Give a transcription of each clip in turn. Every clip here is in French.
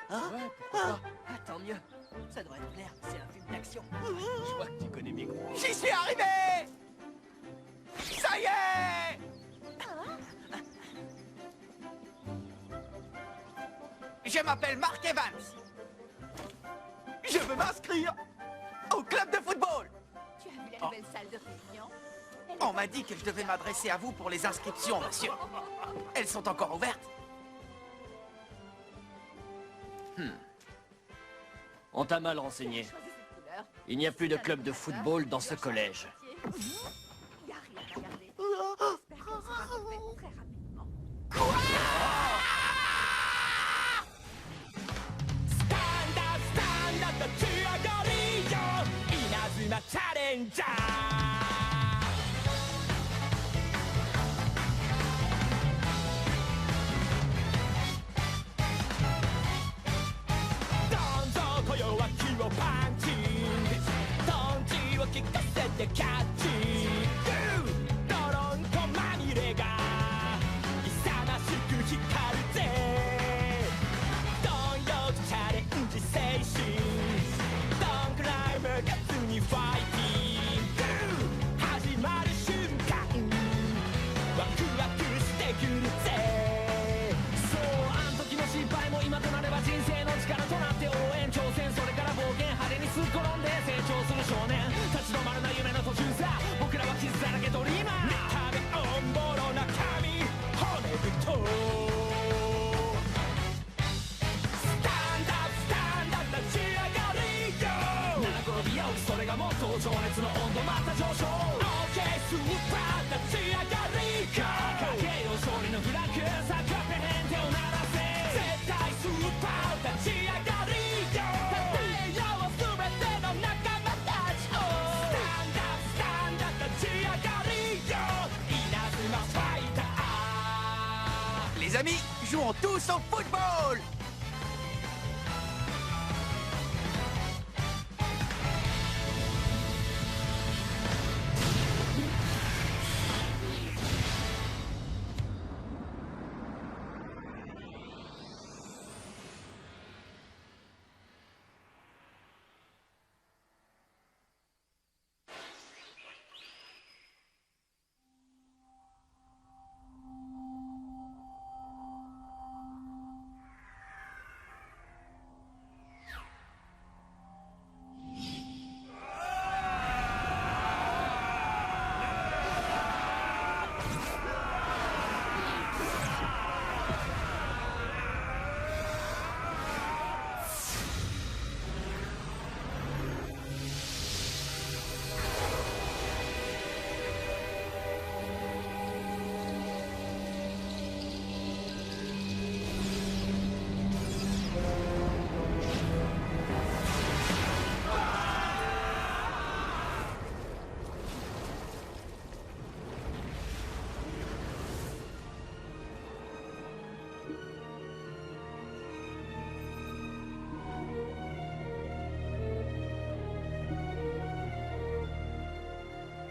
Ouais, pourquoi pas. Ah, tant mieux. Ça devrait te plaire, c'est un film d'action. Je vois que tu connais bien. J'y suis arrivé! Ça y est! Je m'appelle Mark Evans. Je veux m'inscrire au club de football. Tu as vu la nouvelle salle de réunion? On m'a dit que je devais m'adresser à vous pour les inscriptions, monsieur. Elles sont encore ouvertes? On t'a mal renseigné. Choisis cette couleur. Il n'y a plus de club de football dans ce collège. Il n'y a rien à regarder. J'espère qu'on sera refait très rapidement. Les amis, jouons tous au football!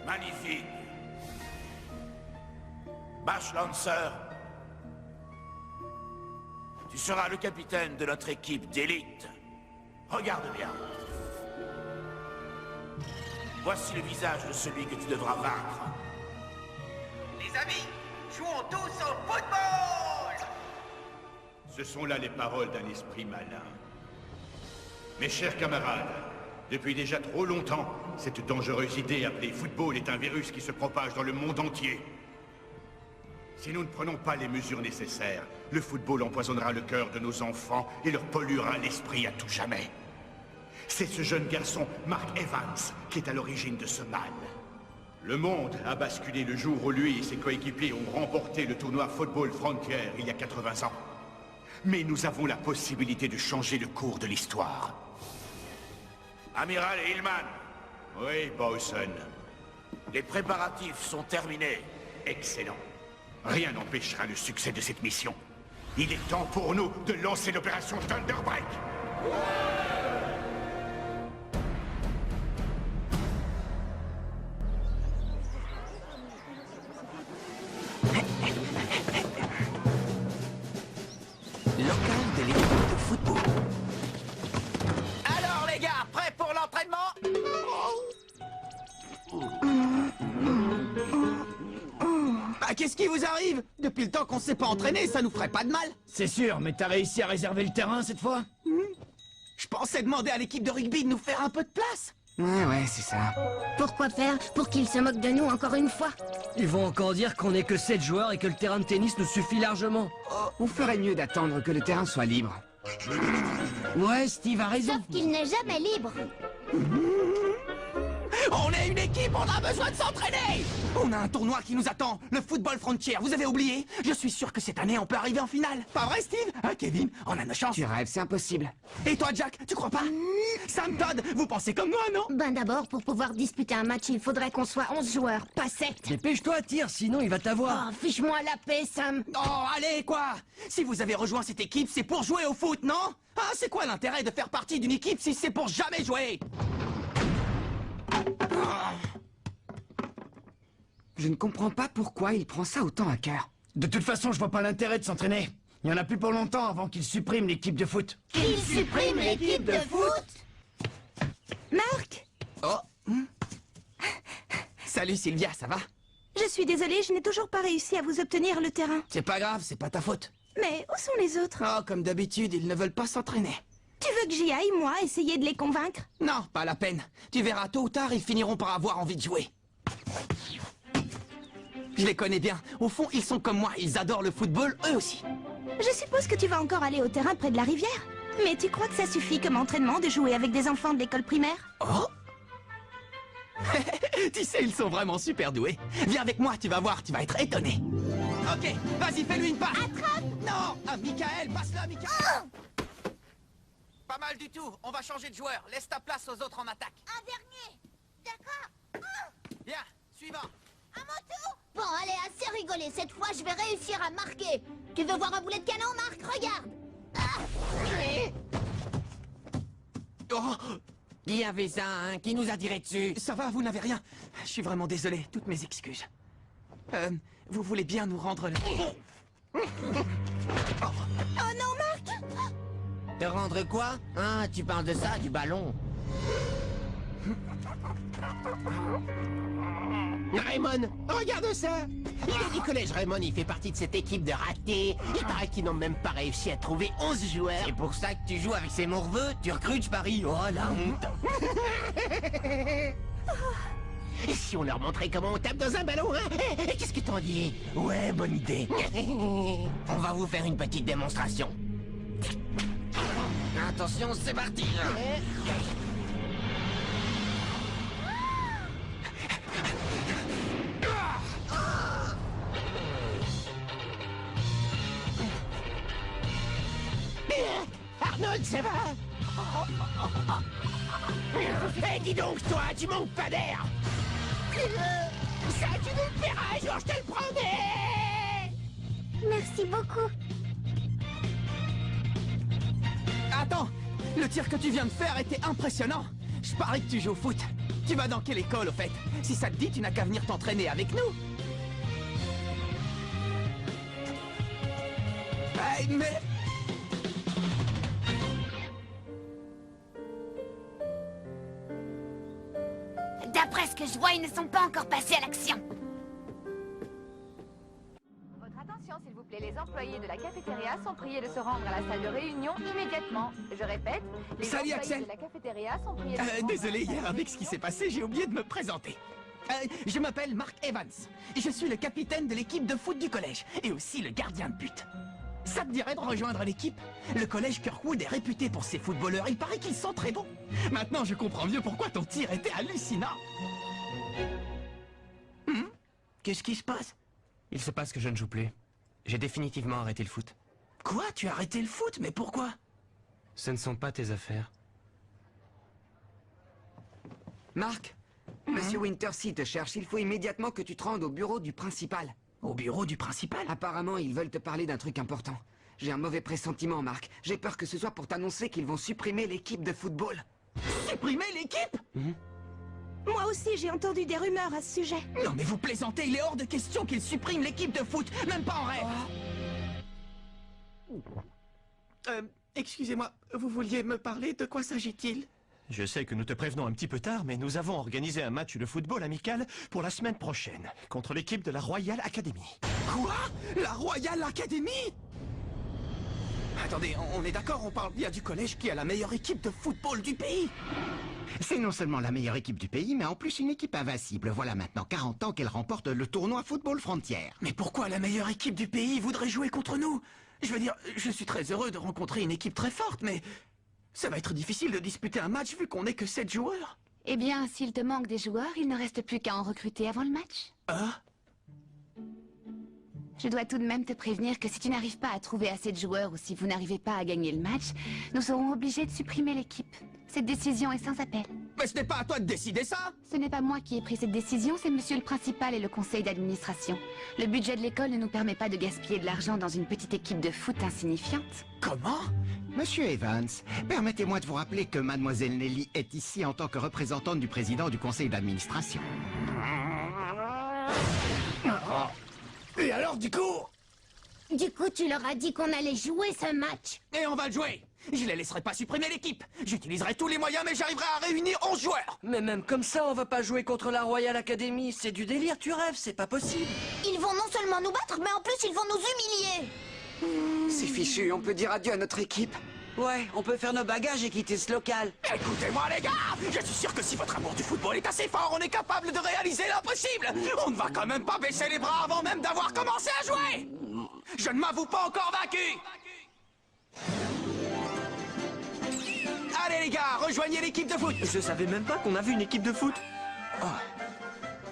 Magnifique. Bash Lancer, tu seras le capitaine de notre équipe d'élite. Regarde bien. Voici le visage de celui que tu devras vaincre. Les amis, jouons tous au football! Ce sont là les paroles d'un esprit malin. Mes chers camarades, depuis déjà trop longtemps, cette dangereuse idée appelée football est un virus qui se propage dans le monde entier. Si nous ne prenons pas les mesures nécessaires, le football empoisonnera le cœur de nos enfants et leur polluera l'esprit à tout jamais. C'est ce jeune garçon, Mark Evans, qui est à l'origine de ce mal. Le monde a basculé le jour où lui et ses coéquipiers ont remporté le tournoi Football Frontier il y a 80 ans. Mais nous avons la possibilité de changer le cours de l'histoire. Amiral Hillman, Oui, Bowson. les préparatifs sont terminés. Excellent. Rien n'empêchera le succès de cette mission. Il est temps pour nous de lancer l'opération Thunderbreak. Local de l'équipe de football. Alors les gars, prêts pour l'entraînement? Bah qu'est-ce qui vous arrive? Depuis le temps qu'on s'est pas entraîné, ça nous ferait pas de mal. C'est sûr, mais t'as réussi à réserver le terrain cette fois? Je pensais demander à l'équipe de rugby de nous faire un peu de place. Ouais, c'est ça. Pourquoi faire? Pour qu'ils se moquent de nous encore une fois? Ils vont encore dire qu'on n'est que 7 joueurs et que le terrain de tennis nous suffit largement. On ferait mieux d'attendre que le terrain soit libre. Ouais, Steve a raison. Sauf qu'il n'est jamais libre. On est une équipe, on a besoin de s'entraîner. On a un tournoi qui nous attend, le Football Frontier, vous avez oublié? Je suis sûr que cette année on peut arriver en finale. Pas vrai, Steve? Hein, Kevin? On a nos chances. Tu rêves, c'est impossible. Et toi, Jack, tu crois pas? Sam Todd, vous pensez comme moi, non? Ben d'abord, pour pouvoir disputer un match, il faudrait qu'on soit 11 joueurs, pas 7. Dépêche-toi, tire, sinon il va t'avoir. Oh, fiche-moi la paix, Sam. Oh, allez, quoi? Si vous avez rejoint cette équipe, c'est pour jouer au foot, non? Ah, c'est quoi l'intérêt de faire partie d'une équipe si c'est pour jamais jouer? Je ne comprends pas pourquoi il prend ça autant à cœur. De toute façon, je vois pas l'intérêt de s'entraîner. Il y en a plus pour longtemps avant qu'ils suppriment l'équipe de foot. Qu'il supprime l'équipe de foot? Marc, Oh. Salut Sylvia, ça va? je suis désolée, je n'ai toujours pas réussi à vous obtenir le terrain. C'est pas grave, c'est pas ta faute. Mais où sont les autres? Oh, comme d'habitude, ils ne veulent pas s'entraîner. Tu veux que j'y aille, moi, essayer de les convaincre? Non, pas la peine. Tu verras, tôt ou tard, ils finiront par avoir envie de jouer. Je les connais bien. Au fond, ils sont comme moi, ils adorent le football, eux aussi. Je suppose que tu vas encore aller au terrain près de la rivière. Mais tu crois que ça suffit comme entraînement de jouer avec des enfants de l'école primaire? Oh. Tu sais, ils sont vraiment super doués. Viens avec moi, tu vas voir, tu vas être étonné. Ok, vas-y, fais-lui une passe. Attrape! Non! Ah, Michael, passe-la, Michael! Pas mal du tout, on va changer de joueur. Laisse ta place aux autres en attaque. Un dernier. D'accord. Bien, suivant. À mon tour. Bon, allez, assez rigolé. Cette fois, je vais réussir à marquer. Tu veux voir un boulet de canon, Marc? Regarde. Oh, Il y avait ça, hein, qui nous a tiré dessus. ça va, vous n'avez rien. Je suis vraiment désolé, toutes mes excuses. Vous voulez bien nous rendre le... Oh non, Marc! Te rendre quoi? Hein, tu parles de ça, du ballon? Raymond, regarde ça! Il est du collège Raymond, il fait partie de cette équipe de ratés. Il paraît qu'ils n'ont même pas réussi à trouver 11 joueurs. C'est pour ça que tu joues avec ces morveux? Tu recrutes, je parie? Oh, la honte! Et si on leur montrait comment on tape dans un ballon, hein? Qu'est-ce que t'en dis? Ouais, bonne idée. On va vous faire une petite démonstration. Attention, c'est parti. Arnold, ça va? Eh, dis donc, toi, tu manques pas d'air! Ça, tu nous le paieras, genre, je te le promets! Merci beaucoup. Attends, le tir que tu viens de faire était impressionnant. Je parie que tu joues au foot. Tu vas dans quelle école, au fait? Si ça te dit, tu n'as qu'à venir t'entraîner avec nous. Mais... D'après ce que je vois, ils ne sont pas encore passés à l'action. Votre attention, s'il vous plaît. Les employés de la cafétéria sont priés de se rendre à la salle de réunion immédiatement. Je répète, les Salut, employés Axel. de la cafétéria sont priés de se rendre désolé, à la hier, salle de avec ce qui réunion s'est passé, j'ai oublié de me présenter. Je m'appelle Mark Evans. Et je suis le capitaine de l'équipe de foot du collège. Et aussi le gardien de but. Ça te dirait de rejoindre l'équipe? Le collège Kirkwood est réputé pour ses footballeurs. Il paraît qu'ils sont très bons. Maintenant, je comprends mieux pourquoi ton tir était hallucinant. Qu'est-ce qui se passe? Il se passe que je ne joue plus. J'ai définitivement arrêté le foot. Quoi? Tu as arrêté le foot? Mais pourquoi? Ce ne sont pas tes affaires. Marc, Monsieur Wintersea te cherche. Il faut immédiatement que tu te rendes au bureau du principal. Au bureau du principal? Apparemment, ils veulent te parler d'un truc important. J'ai un mauvais pressentiment, Marc. J'ai peur que ce soit pour t'annoncer qu'ils vont supprimer l'équipe de football. Supprimer l'équipe? Moi aussi, j'ai entendu des rumeurs à ce sujet. Non mais vous plaisantez, il est hors de question qu'ils suppriment l'équipe de foot, même pas en rêve. Excusez-moi, vous vouliez me parler? De quoi s'agit-il? Je sais que nous te prévenons un petit peu tard, mais nous avons organisé un match de football amical pour la semaine prochaine, contre l'équipe de la Royal Academy. Quoi? La Royal Academy? Attendez, on est d'accord, on parle bien du collège qui a la meilleure équipe de football du pays. C'est non seulement la meilleure équipe du pays, mais en plus une équipe invincible. Voilà maintenant 40 ans qu'elle remporte le tournoi Football Frontière. Mais pourquoi la meilleure équipe du pays voudrait jouer contre nous? Je veux dire, je suis très heureux de rencontrer une équipe très forte, mais ça va être difficile de disputer un match vu qu'on n'est que 7 joueurs. Eh bien, s'il te manque des joueurs, il ne reste plus qu'à en recruter avant le match. Ah? Je dois tout de même te prévenir que si tu n'arrives pas à trouver assez de joueurs ou si vous n'arrivez pas à gagner le match, nous serons obligés de supprimer l'équipe. Cette décision est sans appel. Mais ce n'est pas à toi de décider ça! Ce n'est pas moi qui ai pris cette décision, c'est monsieur le principal et le conseil d'administration. Le budget de l'école ne nous permet pas de gaspiller de l'argent dans une petite équipe de foot insignifiante. Comment? Monsieur Evans, permettez-moi de vous rappeler que mademoiselle Nelly est ici en tant que représentante du président du conseil d'administration. Et alors, du coup? Du coup, tu leur as dit qu'on allait jouer ce match. Et on va le jouer! Je les laisserai pas supprimer l'équipe. J'utiliserai tous les moyens, mais j'arriverai à réunir 11 joueurs. Mais même comme ça, on va pas jouer contre la Royal Academy. C'est du délire, tu rêves, c'est pas possible. Ils vont non seulement nous battre, mais en plus ils vont nous humilier. C'est fichu, on peut dire adieu à notre équipe. Ouais, on peut faire nos bagages et quitter ce local. Écoutez-moi les gars, je suis sûr que si votre amour du football est assez fort, on est capable de réaliser l'impossible. On ne va quand même pas baisser les bras avant même d'avoir commencé à jouer. Je ne m'avoue pas encore vaincu. Allez les gars, rejoignez l'équipe de foot. Je savais même pas qu'on avait une équipe de foot. Oh,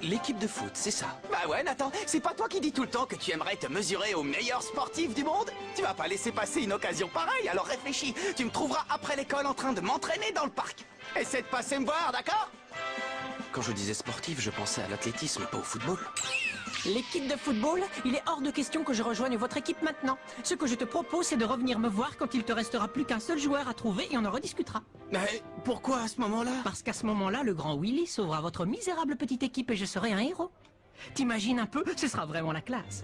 l'équipe de foot, c'est ça. Bah ouais Nathan, c'est pas toi qui dis tout le temps que tu aimerais te mesurer aux meilleurs sportifs du monde? Tu vas pas laisser passer une occasion pareille, alors réfléchis. Tu me trouveras après l'école en train de m'entraîner dans le parc. Essaie de passer me voir, d'accord? Quand je disais sportif, je pensais à l'athlétisme, pas au football. L'équipe de football, il est hors de question que je rejoigne votre équipe maintenant. Ce que je te propose, c'est de revenir me voir quand il te restera plus qu'un seul joueur à trouver et on en rediscutera. Mais pourquoi à ce moment-là? Parce qu'à ce moment-là, le grand Willy sauvera votre misérable petite équipe et je serai un héros. T'imagines un peu, ce sera vraiment la classe.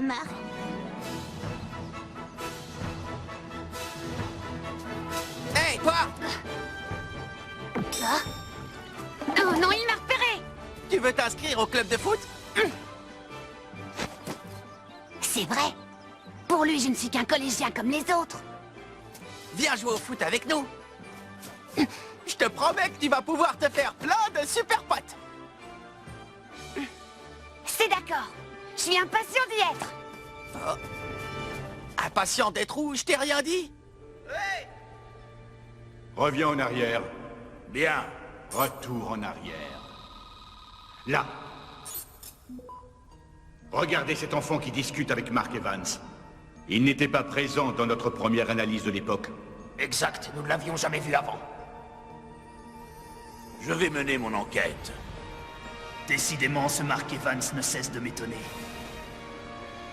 Marc. Hey, toi! Oh non, il m'a repéré! Tu veux t'inscrire au club de foot? C'est vrai. Pour lui, je ne suis qu'un collégien comme les autres. Viens jouer au foot avec nous. Je te promets que tu vas pouvoir te faire plein de super potes. C'est d'accord. Je suis impatient d'y être. Oh. Impatient d'être où? Je t'ai rien dit. Reviens en arrière. Bien. Retour en arrière. Là. Regardez cet enfant qui discute avec Mark Evans. Il n'était pas présent dans notre première analyse de l'époque. Exact, nous ne l'avions jamais vu avant. Je vais mener mon enquête. Décidément, ce Mark Evans ne cesse de m'étonner.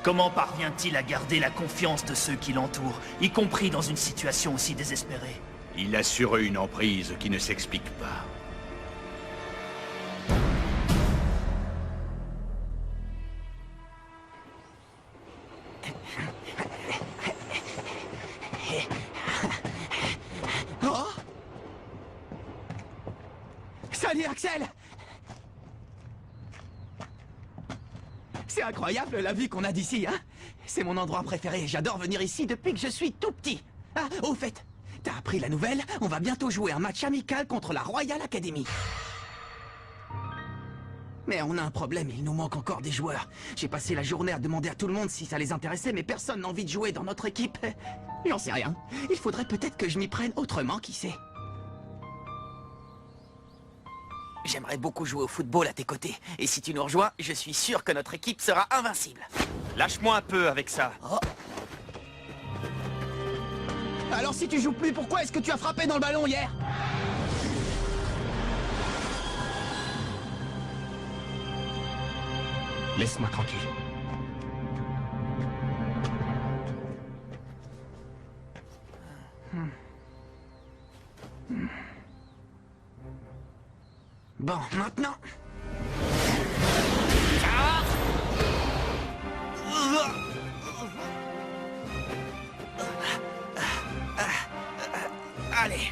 Comment parvient-il à garder la confiance de ceux qui l'entourent, y compris dans une situation aussi désespérée? Il a sur eux une emprise qui ne s'explique pas. Oh! Salut Axel! C'est incroyable la vue qu'on a d'ici, hein? C'est mon endroit préféré, j'adore venir ici depuis que je suis tout petit. Ah, au fait, t'as appris la nouvelle? On va bientôt jouer un match amical contre la Royal Academy. Mais on a un problème, il nous manque encore des joueurs. J'ai passé la journée à demander à tout le monde si ça les intéressait, mais personne n'a envie de jouer dans notre équipe. J'en sais rien. Il faudrait peut-être que je m'y prenne autrement, qui sait. J'aimerais beaucoup jouer au football à tes côtés. Et si tu nous rejoins, je suis sûr que notre équipe sera invincible. Lâche-moi un peu avec ça. Oh. Alors si tu joues plus, pourquoi est-ce que tu as frappé dans le ballon hier? Laisse-moi tranquille. Bon, maintenant... Allez.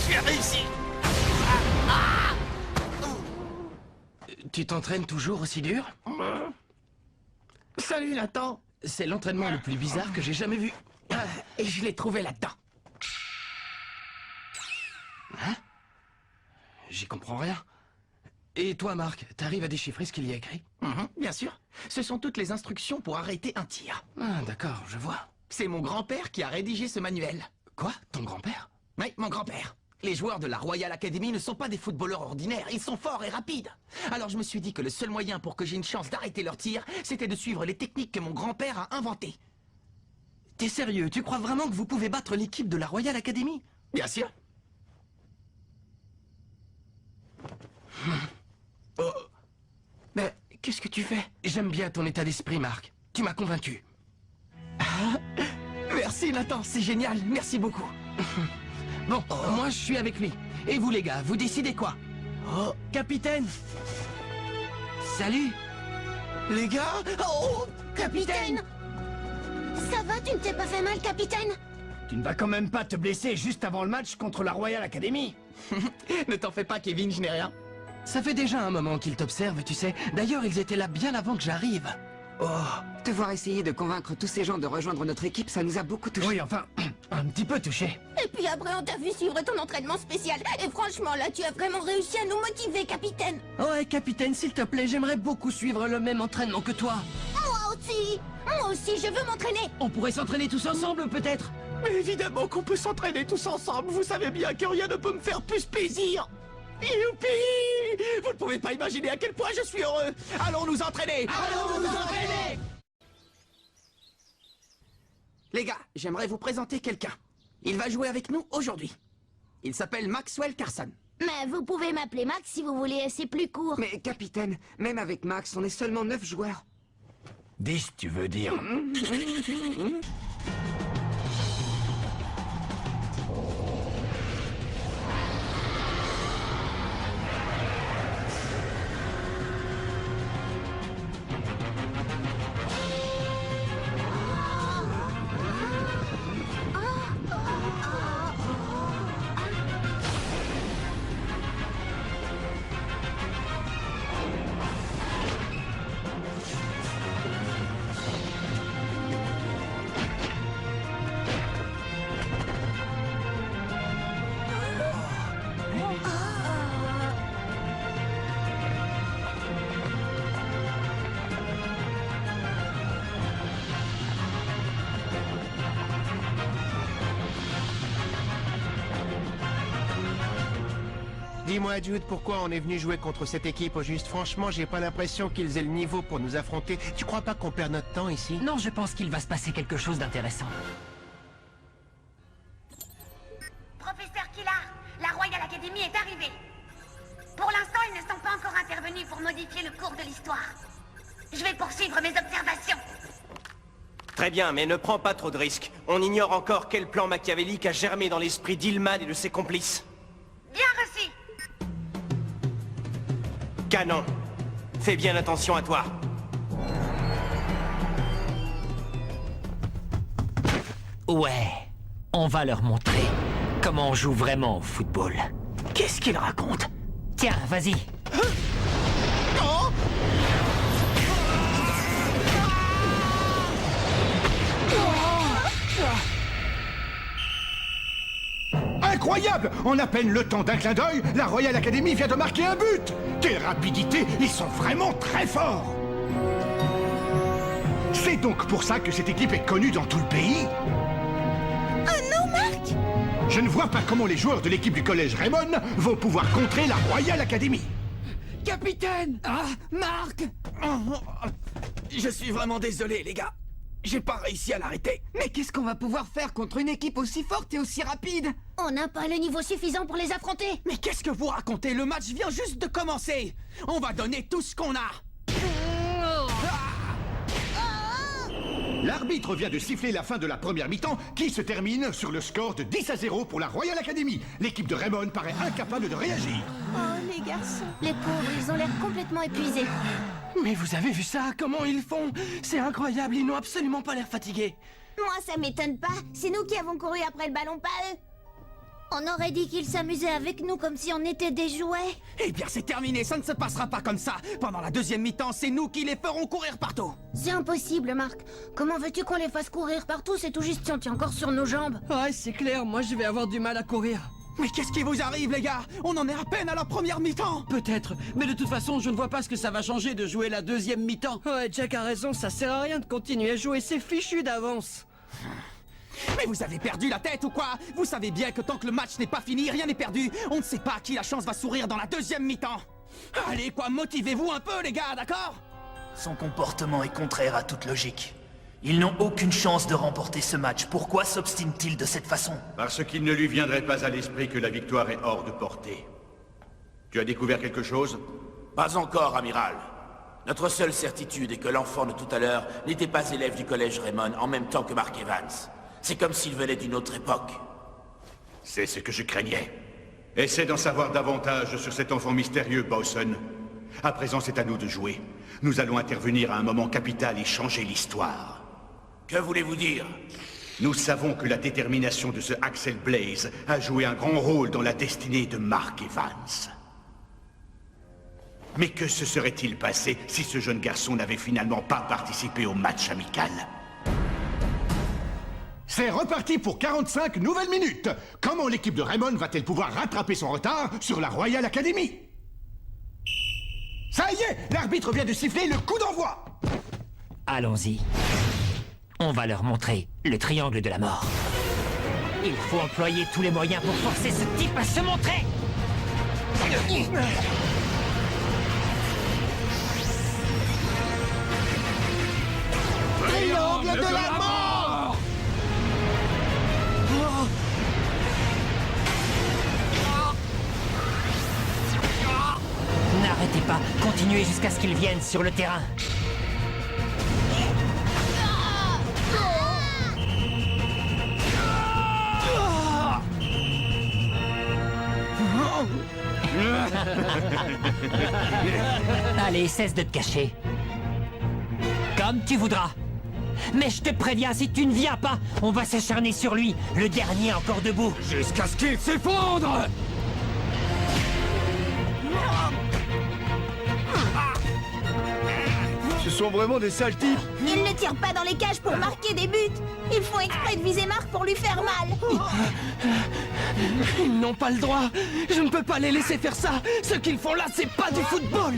J'ai réussi. Tu t'entraînes toujours aussi dur? Salut, Nathan. C'est l'entraînement le plus bizarre que j'ai jamais vu. Et je l'ai trouvé là-dedans. Hein? J'y comprends rien. Et toi, Marc, t'arrives à déchiffrer ce qu'il y a écrit? Bien sûr. Ce sont toutes les instructions pour arrêter un tir. Ah, d'accord, je vois. C'est mon grand-père qui a rédigé ce manuel. Quoi? Ton grand-père? Oui, mon grand-père. Les joueurs de la Royal Academy ne sont pas des footballeurs ordinaires, ils sont forts et rapides. Alors je me suis dit que le seul moyen pour que j'ai une chance d'arrêter leur tir, c'était de suivre les techniques que mon grand-père a inventées. T'es sérieux? Tu crois vraiment que vous pouvez battre l'équipe de la Royal Academy? Bien sûr. Oh. Mais qu'est-ce que tu fais? J'aime bien ton état d'esprit, Marc. Tu m'as convaincu. Merci, Nathan, c'est génial, merci beaucoup. Bon, moi je suis avec lui. Et vous les gars, vous décidez quoi? Oh, capitaine. Salut. Les gars. Oh, Capitaine. Ça va, tu ne t'es pas fait mal, capitaine? Tu ne vas quand même pas te blesser juste avant le match contre la Royal Academy? Ne t'en fais pas, Kevin, je n'ai rien. Ça fait déjà un moment qu'ils t'observent, tu sais. D'ailleurs, ils étaient là bien avant que j'arrive. Oh, te voir essayer de convaincre tous ces gens de rejoindre notre équipe, ça nous a beaucoup touché. Oui, enfin, un petit peu touché. Et puis après, on t'a vu suivre ton entraînement spécial. Et franchement, là, tu as vraiment réussi à nous motiver, capitaine. Ouais, capitaine, s'il te plaît, j'aimerais beaucoup suivre le même entraînement que toi. Moi aussi, je veux m'entraîner. On pourrait s'entraîner tous ensemble, peut-être? Mais évidemment qu'on peut s'entraîner tous ensemble. Vous savez bien que rien ne peut me faire plus plaisir. Youpi! Vous ne pouvez pas imaginer à quel point je suis heureux. Allons nous entraîner. Allons nous entraîner. Les gars, j'aimerais vous présenter quelqu'un. Il va jouer avec nous aujourd'hui. Il s'appelle Maxwell Carson. Mais vous pouvez m'appeler Max si vous voulez, c'est plus court. Mais capitaine, même avec Max, on est seulement 9 joueurs. 10, tu veux dire? Dis-moi, Jude, pourquoi on est venu jouer contre cette équipe au juste? Franchement, j'ai pas l'impression qu'ils aient le niveau pour nous affronter. Tu crois pas qu'on perd notre temps ici? Non, je pense qu'il va se passer quelque chose d'intéressant. Professeur Killard, la Royal Academy est arrivée. Pour l'instant, ils ne sont pas encore intervenus pour modifier le cours de l'histoire. Je vais poursuivre mes observations. Très bien, mais ne prends pas trop de risques. On ignore encore quel plan machiavélique a germé dans l'esprit d'Hillman et de ses complices. Bien reçu. Canon, fais bien attention à toi. Ouais, on va leur montrer comment on joue vraiment au football. Qu'est-ce qu'il raconte? Tiens, vas-y. Incroyable! En à peine le temps d'un clin d'œil, la Royal Academy vient de marquer un but! Quelle rapidité! Ils sont vraiment très forts! C'est donc pour ça que cette équipe est connue dans tout le pays? Oh non, Marc! Je ne vois pas comment les joueurs de l'équipe du collège Raymond vont pouvoir contrer la Royal Academy. Capitaine! Ah, Marc! Je suis vraiment désolé, les gars. J'ai pas réussi à l'arrêter. Mais qu'est-ce qu'on va pouvoir faire contre une équipe aussi forte et aussi rapide? On n'a pas le niveau suffisant pour les affronter. Mais qu'est-ce que vous racontez? Le match vient juste de commencer. On va donner tout ce qu'on a. L'arbitre vient de siffler la fin de la première mi-temps qui se termine sur le score de 10-0 pour la Royal Academy. L'équipe de Raymond paraît incapable de réagir. Oh, les garçons. Les pauvres, ils ont l'air complètement épuisés. Mais vous avez vu ça? Comment ils font? C'est incroyable, ils n'ont absolument pas l'air fatigués. Moi, ça m'étonne pas. C'est nous qui avons couru après le ballon, pas eux. On aurait dit qu'ils s'amusaient avec nous comme si on était des jouets. Eh bien, c'est terminé, ça ne se passera pas comme ça. Pendant la deuxième mi-temps, c'est nous qui les ferons courir partout. C'est impossible, Marc. Comment veux-tu qu'on les fasse courir partout? C'est tout juste si on tient encore sur nos jambes. Ouais, c'est clair, moi je vais avoir du mal à courir. Mais qu'est-ce qui vous arrive, les gars? On en est à peine à la première mi-temps. Peut-être, mais de toute façon, je ne vois pas ce que ça va changer de jouer la deuxième mi-temps. Ouais, Jack a raison, ça sert à rien de continuer à jouer, c'est fichu d'avance. Mais vous avez perdu la tête ou quoi? Vous savez bien que tant que le match n'est pas fini, rien n'est perdu. On ne sait pas à qui la chance va sourire dans la deuxième mi-temps. Allez, quoi, motivez-vous un peu, les gars, d'accord? Son comportement est contraire à toute logique. Ils n'ont aucune chance de remporter ce match. Pourquoi s'obstine-t-il de cette façon? Parce qu'il ne lui viendrait pas à l'esprit que la victoire est hors de portée. Tu as découvert quelque chose? Pas encore, amiral. Notre seule certitude est que l'enfant de tout à l'heure n'était pas élève du collège Raymond en même temps que Mark Evans. C'est comme s'il venait d'une autre époque. C'est ce que je craignais. Essaie d'en savoir davantage sur cet enfant mystérieux, Bowson. À présent, c'est à nous de jouer. Nous allons intervenir à un moment capital et changer l'histoire. Que voulez-vous dire? Nous savons que la détermination de ce Axel Blaze a joué un grand rôle dans la destinée de Mark Evans. Mais que se serait-il passé si ce jeune garçon n'avait finalement pas participé au match amical? C'est reparti pour 45 nouvelles minutes. Comment l'équipe de Raymond va-t-elle pouvoir rattraper son retard sur la Royal Academy? Ça y est, l'arbitre vient de siffler le coup d'envoi. Allons-y. On va leur montrer le triangle de la mort. Il faut employer tous les moyens pour forcer ce type à se montrer. Triangle de la mort! N'arrêtez pas, continuez jusqu'à ce qu'ils viennent sur le terrain. Allez, cesse de te cacher. Comme tu voudras. Mais je te préviens, si tu ne viens pas, on va s'acharner sur lui, le dernier encore debout. Jusqu'à ce qu'il s'effondre! Ce sont vraiment des sales types. Ils ne tirent pas dans les cages pour marquer des buts. Ils font exprès de viser Marc pour lui faire mal. Ils n'ont pas le droit. Je ne peux pas les laisser faire ça. Ce qu'ils font là, c'est pas du football.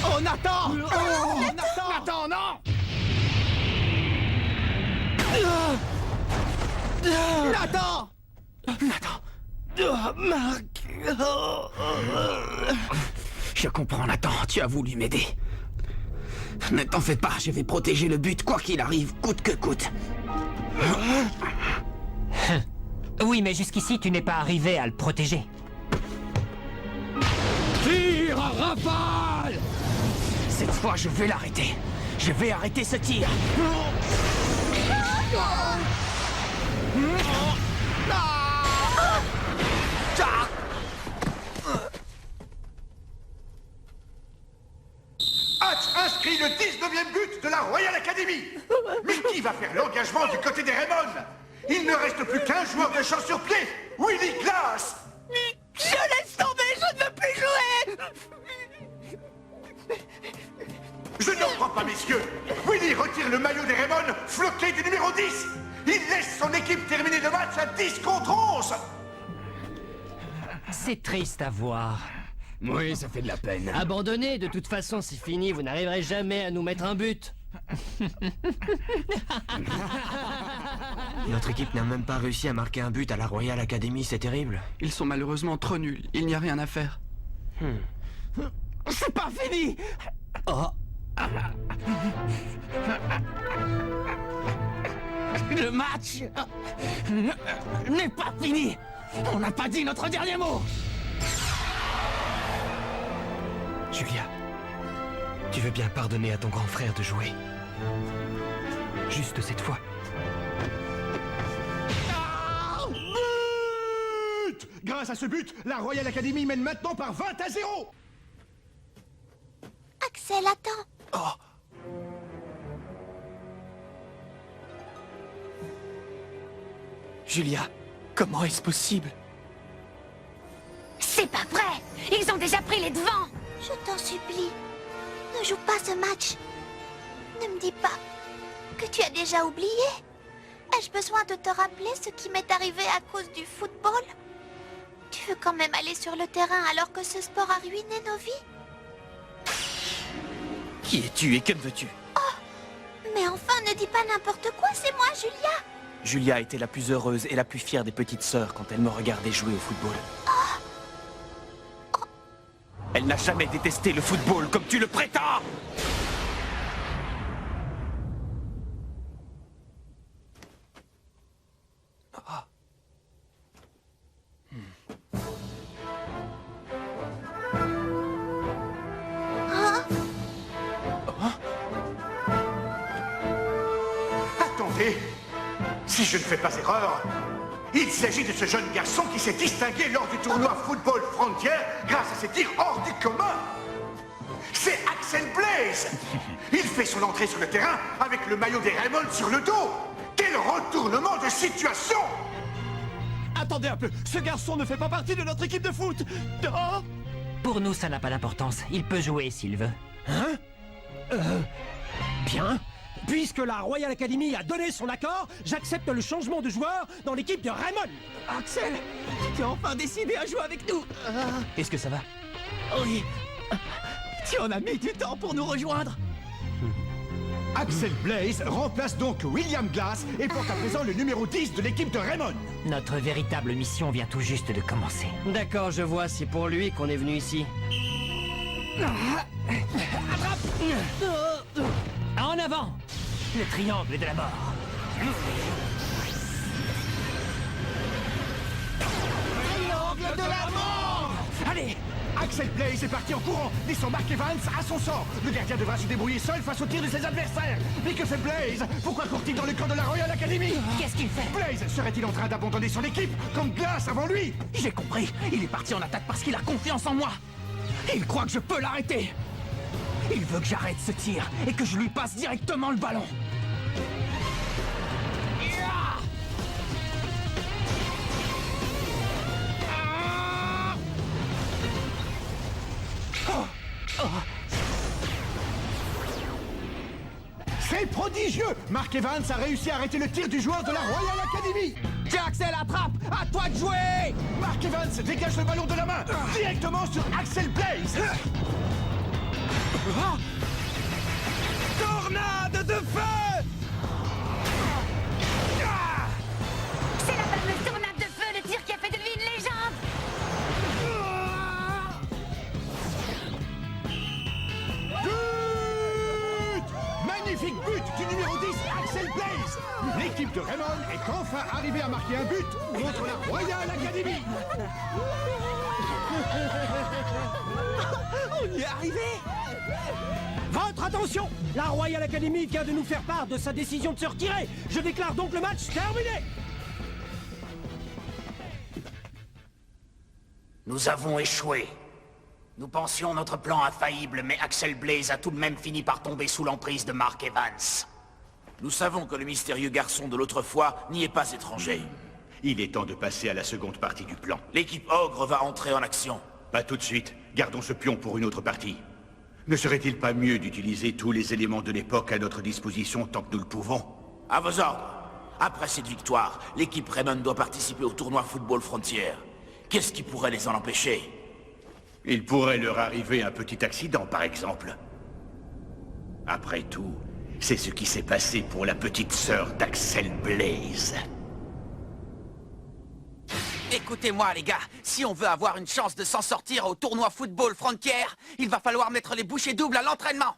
Oh, Nathan! Oh, Nathan, non! Nathan! Oh, Marc. Je comprends, Nathan. Tu as voulu m'aider. Ne t'en fais pas, je vais protéger le but quoi qu'il arrive, coûte que coûte. Oui, mais jusqu'ici, tu n'es pas arrivé à le protéger. Tire à rafale! Cette fois, je vais l'arrêter. Je vais arrêter ce tir. Hatch inscrit le 19e but de la Royal Academy. Mais qui va faire l'engagement du côté des Raymond? Il ne reste plus qu'un joueur de champ sur pied, Willy Glass. Je laisse tomber, je ne veux plus jouer. Je ne crois pas, messieurs. Willy retire le maillot des Raymond, floqué du numéro 10. Il laisse son équipe terminer le match à 10 contre 11. C'est triste à voir. Oui, ça fait de la peine. Abandonnez, de toute façon, c'est fini, vous n'arriverez jamais à nous mettre un but. Notre équipe n'a même pas réussi à marquer un but à la Royal Academy, c'est terrible. Ils sont malheureusement trop nuls, il n'y a rien à faire. C'est pas fini! Oh. Le match n'est pas fini! On n'a pas dit notre dernier mot! Julia, tu veux bien pardonner à ton grand frère de jouer? Juste cette fois. But! Grâce à ce but, la Royal Academy mène maintenant par 20-0! Axel, attends. Julia, comment est-ce possible? C'est pas vrai! Ils ont déjà pris les devants! Je t'en supplie, ne joue pas ce match. Ne me dis pas que tu as déjà oublié. Ai-je besoin de te rappeler ce qui m'est arrivé à cause du football? Tu veux quand même aller sur le terrain alors que ce sport a ruiné nos vies? Qui es-tu et que me veux-tu? Mais enfin, ne dis pas n'importe quoi, c'est moi, Julia. Julia était la plus heureuse et la plus fière des petites sœurs quand elle me regardait jouer au football. Elle n'a jamais détesté le football comme tu le prétends! Attendez! Si je ne fais pas erreur, il s'agit de ce jeune garçon qui s'est distingué lors du tournoi Football Frontier grâce à ses tirs hors du commun. C'est Axel Blaze. Il fait son entrée sur le terrain avec le maillot des Raymond sur le dos. Quel retournement de situation! Attendez un peu, ce garçon ne fait pas partie de notre équipe de foot. Oh. Pour nous, ça n'a pas d'importance. Il peut jouer s'il veut. Hein? Bien. Puisque la Royal Academy a donné son accord, j'accepte le changement de joueur dans l'équipe de Raymond. Axel, tu as enfin décidé à jouer avec nous. Est-ce que ça va? Oui. Tu en as mis du temps pour nous rejoindre. Axel Blaze remplace donc William Glass et porte à présent le numéro 10 de l'équipe de Raymond. Notre véritable mission vient tout juste de commencer. D'accord, je vois, c'est pour lui qu'on est venu ici. En avant! Le triangle de la mort. Triangle de la mort! Allez! Axel Blaze est parti en courant, laissant Mark Evans à son sort. Le gardien devra se débrouiller seul face au tir de ses adversaires. Mais que fait Blaze? Pourquoi court-il dans le camp de la Royal Academy? Qu'est-ce qu'il fait? Blaze serait-il en train d'abandonner son équipe, comme Glass avant lui? J'ai compris. Il est parti en attaque parce qu'il a confiance en moi. Il croit que je peux l'arrêter. Il veut que j'arrête ce tir et que je lui passe directement le ballon. C'est prodigieux! Mark Evans a réussi à arrêter le tir du joueur de la Royal Academy! Tiens, Axel, attrape! À toi de jouer! Mark Evans dégage le ballon de la main, directement sur Axel Blaze! Tornade de feu! C'est la fameuse tornade de feu, le tir qui a fait de lui une légende! Magnifique but du numéro 10, Axel Blaze! L'équipe de Raymond est enfin arrivée à marquer un but contre la Royal Academy! On y est arrivé! Votre attention! La Royal Academy vient de nous faire part de sa décision de se retirer. Je déclare donc le match terminé. Nous avons échoué. Nous pensions notre plan infaillible, mais Axel Blaze a tout de même fini par tomber sous l'emprise de Mark Evans. Nous savons que le mystérieux garçon de l'autre fois n'y est pas étranger. Il est temps de passer à la seconde partie du plan. L'équipe Ogre va entrer en action. Pas tout de suite. Gardons ce pion pour une autre partie. Ne serait-il pas mieux d'utiliser tous les éléments de l'époque à notre disposition tant que nous le pouvons? À vos ordres. Après cette victoire, l'équipe Raymond doit participer au tournoi Football Frontier. Qu'est-ce qui pourrait les en empêcher? Il pourrait leur arriver un petit accident, par exemple. Après tout, C'est ce qui s'est passé pour la petite sœur d'Axel Blaze. Écoutez-moi, les gars, si on veut avoir une chance de s'en sortir au tournoi football Frontier, il va falloir mettre les bouchées doubles à l'entraînement.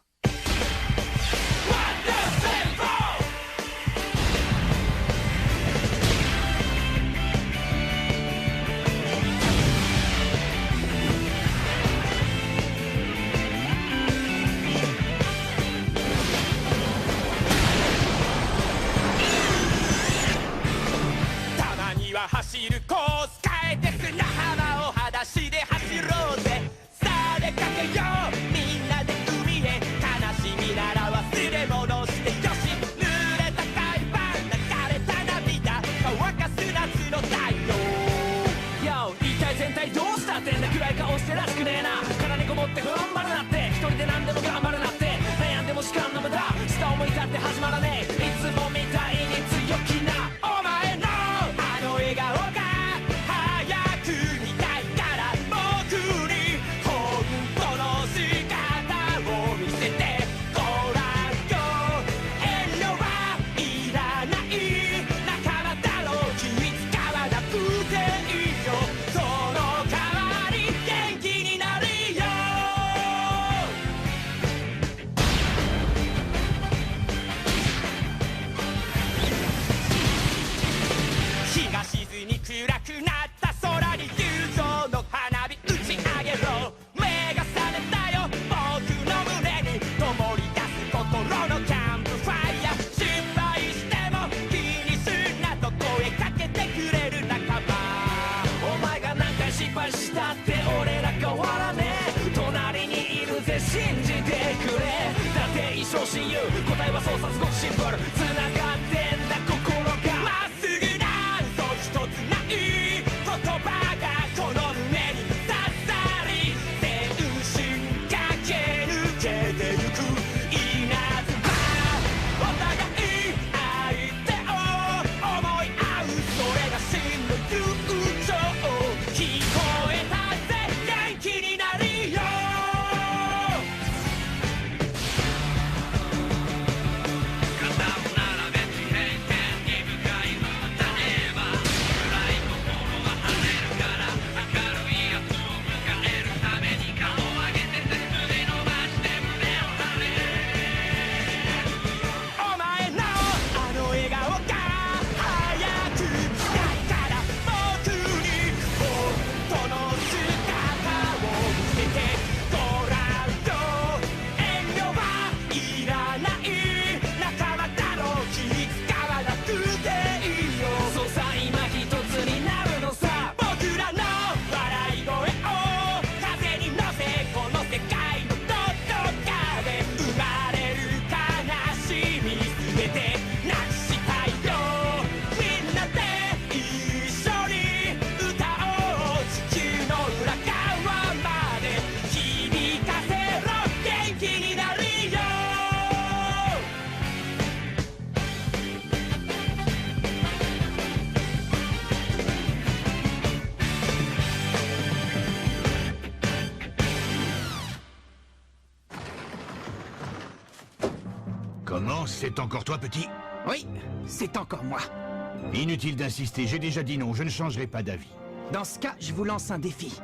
Comment? C'est encore toi, petit? Oui, c'est encore moi. Inutile d'insister, j'ai déjà dit non, je ne changerai pas d'avis. Dans ce cas, je vous lance un défi.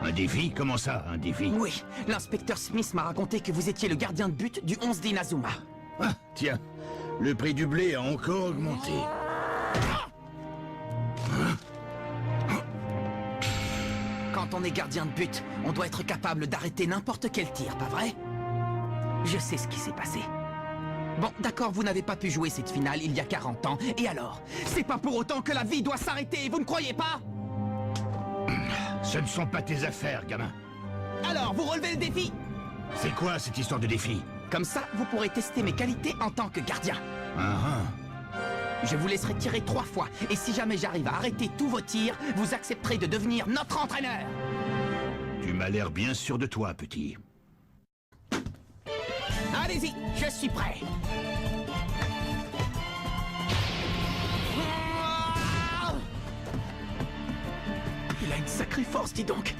Un défi? Comment ça, un défi? Oui, l'inspecteur Smith m'a raconté que vous étiez le gardien de but du 11 d'Inazuma. Ah, tiens, le prix du blé a encore augmenté. Quand on est gardien de but, on doit être capable d'arrêter n'importe quel tir, pas vrai? Je sais ce qui s'est passé. Bon, d'accord, vous n'avez pas pu jouer cette finale il y a 40 ans, et alors? C'est pas pour autant que la vie doit s'arrêter, vous ne croyez pas? Ce ne sont pas tes affaires, gamin. Alors, vous relevez le défi? C'est quoi cette histoire de défi? Comme ça, vous pourrez tester mes qualités en tant que gardien. Je vous laisserai tirer 3 fois, et si jamais j'arrive à arrêter tous vos tirs, vous accepterez de devenir notre entraîneur. Tu m'as l'air bien sûr de toi, petit. Allez-y, je suis prêt. Il a une sacrée force, dis donc.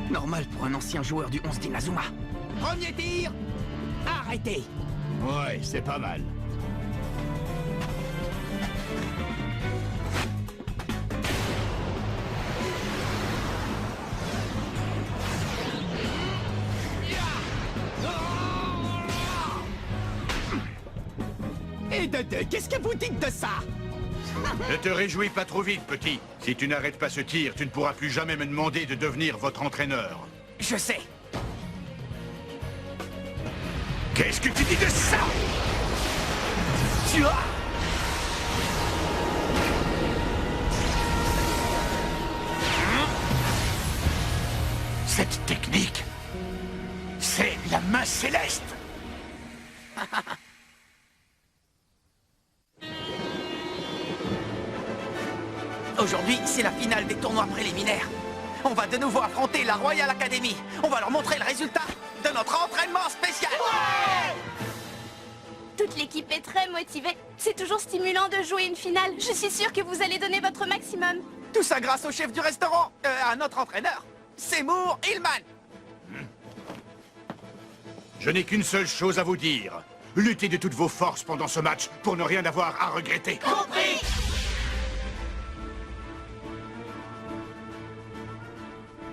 Normal pour un ancien joueur du 11 d'Inazuma. Premier tir. Arrêtez. Ouais, c'est pas mal. Et de deux, qu'est-ce que vous dites de ça? Ne te réjouis pas trop vite, petit. Si tu n'arrêtes pas ce tir, tu ne pourras plus jamais me demander de devenir votre entraîneur. Je sais. Qu'est-ce que tu dis de ça? Tu as... Cette technique, c'est la main céleste. Aujourd'hui, c'est la finale des tournois préliminaires. On va de nouveau affronter la Royal Academy. On va leur montrer le résultat de notre entraînement spécial. Toute l'équipe est très motivée. C'est toujours stimulant de jouer une finale. Je suis sûre que vous allez donner votre maximum. Tout ça grâce au chef du restaurant, à notre entraîneur, Seymour Hillman. Je n'ai qu'une seule chose à vous dire. Luttez de toutes vos forces pendant ce match pour ne rien avoir à regretter. Compris!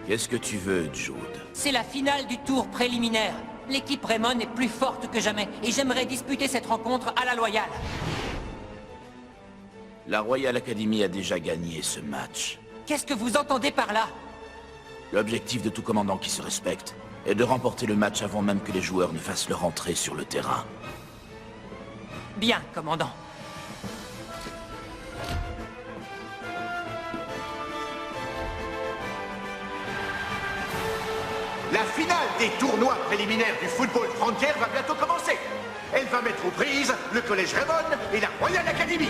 Qu'est-ce que tu veux, Jude? C'est la finale du tour préliminaire. L'équipe Raymond est plus forte que jamais et j'aimerais disputer cette rencontre à la Loyale. La Royal Academy a déjà gagné ce match. Qu'est-ce que vous entendez par là? L'objectif de tout commandant qui se respecte est de remporter le match avant même que les joueurs ne fassent leur entrée sur le terrain. Bien, commandant. La finale des tournois préliminaires du football frontière va bientôt commencer. Elle va mettre aux prises le Collège Raymond et la Royal Academy.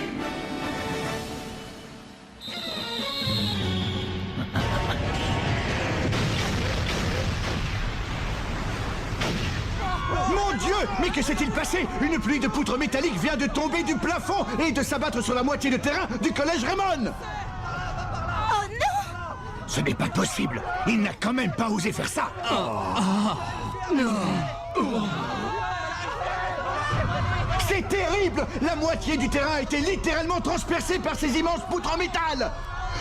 Mon Dieu! Mais que s'est-il passé? Une pluie de poutres métalliques vient de tomber du plafond et de s'abattre sur la moitié de terrain du Collège Raymond! Oh non! Ce n'est pas possible! Il n'a quand même pas osé faire ça! C'est terrible! La moitié du terrain a été littéralement transpercée par ces immenses poutres en métal!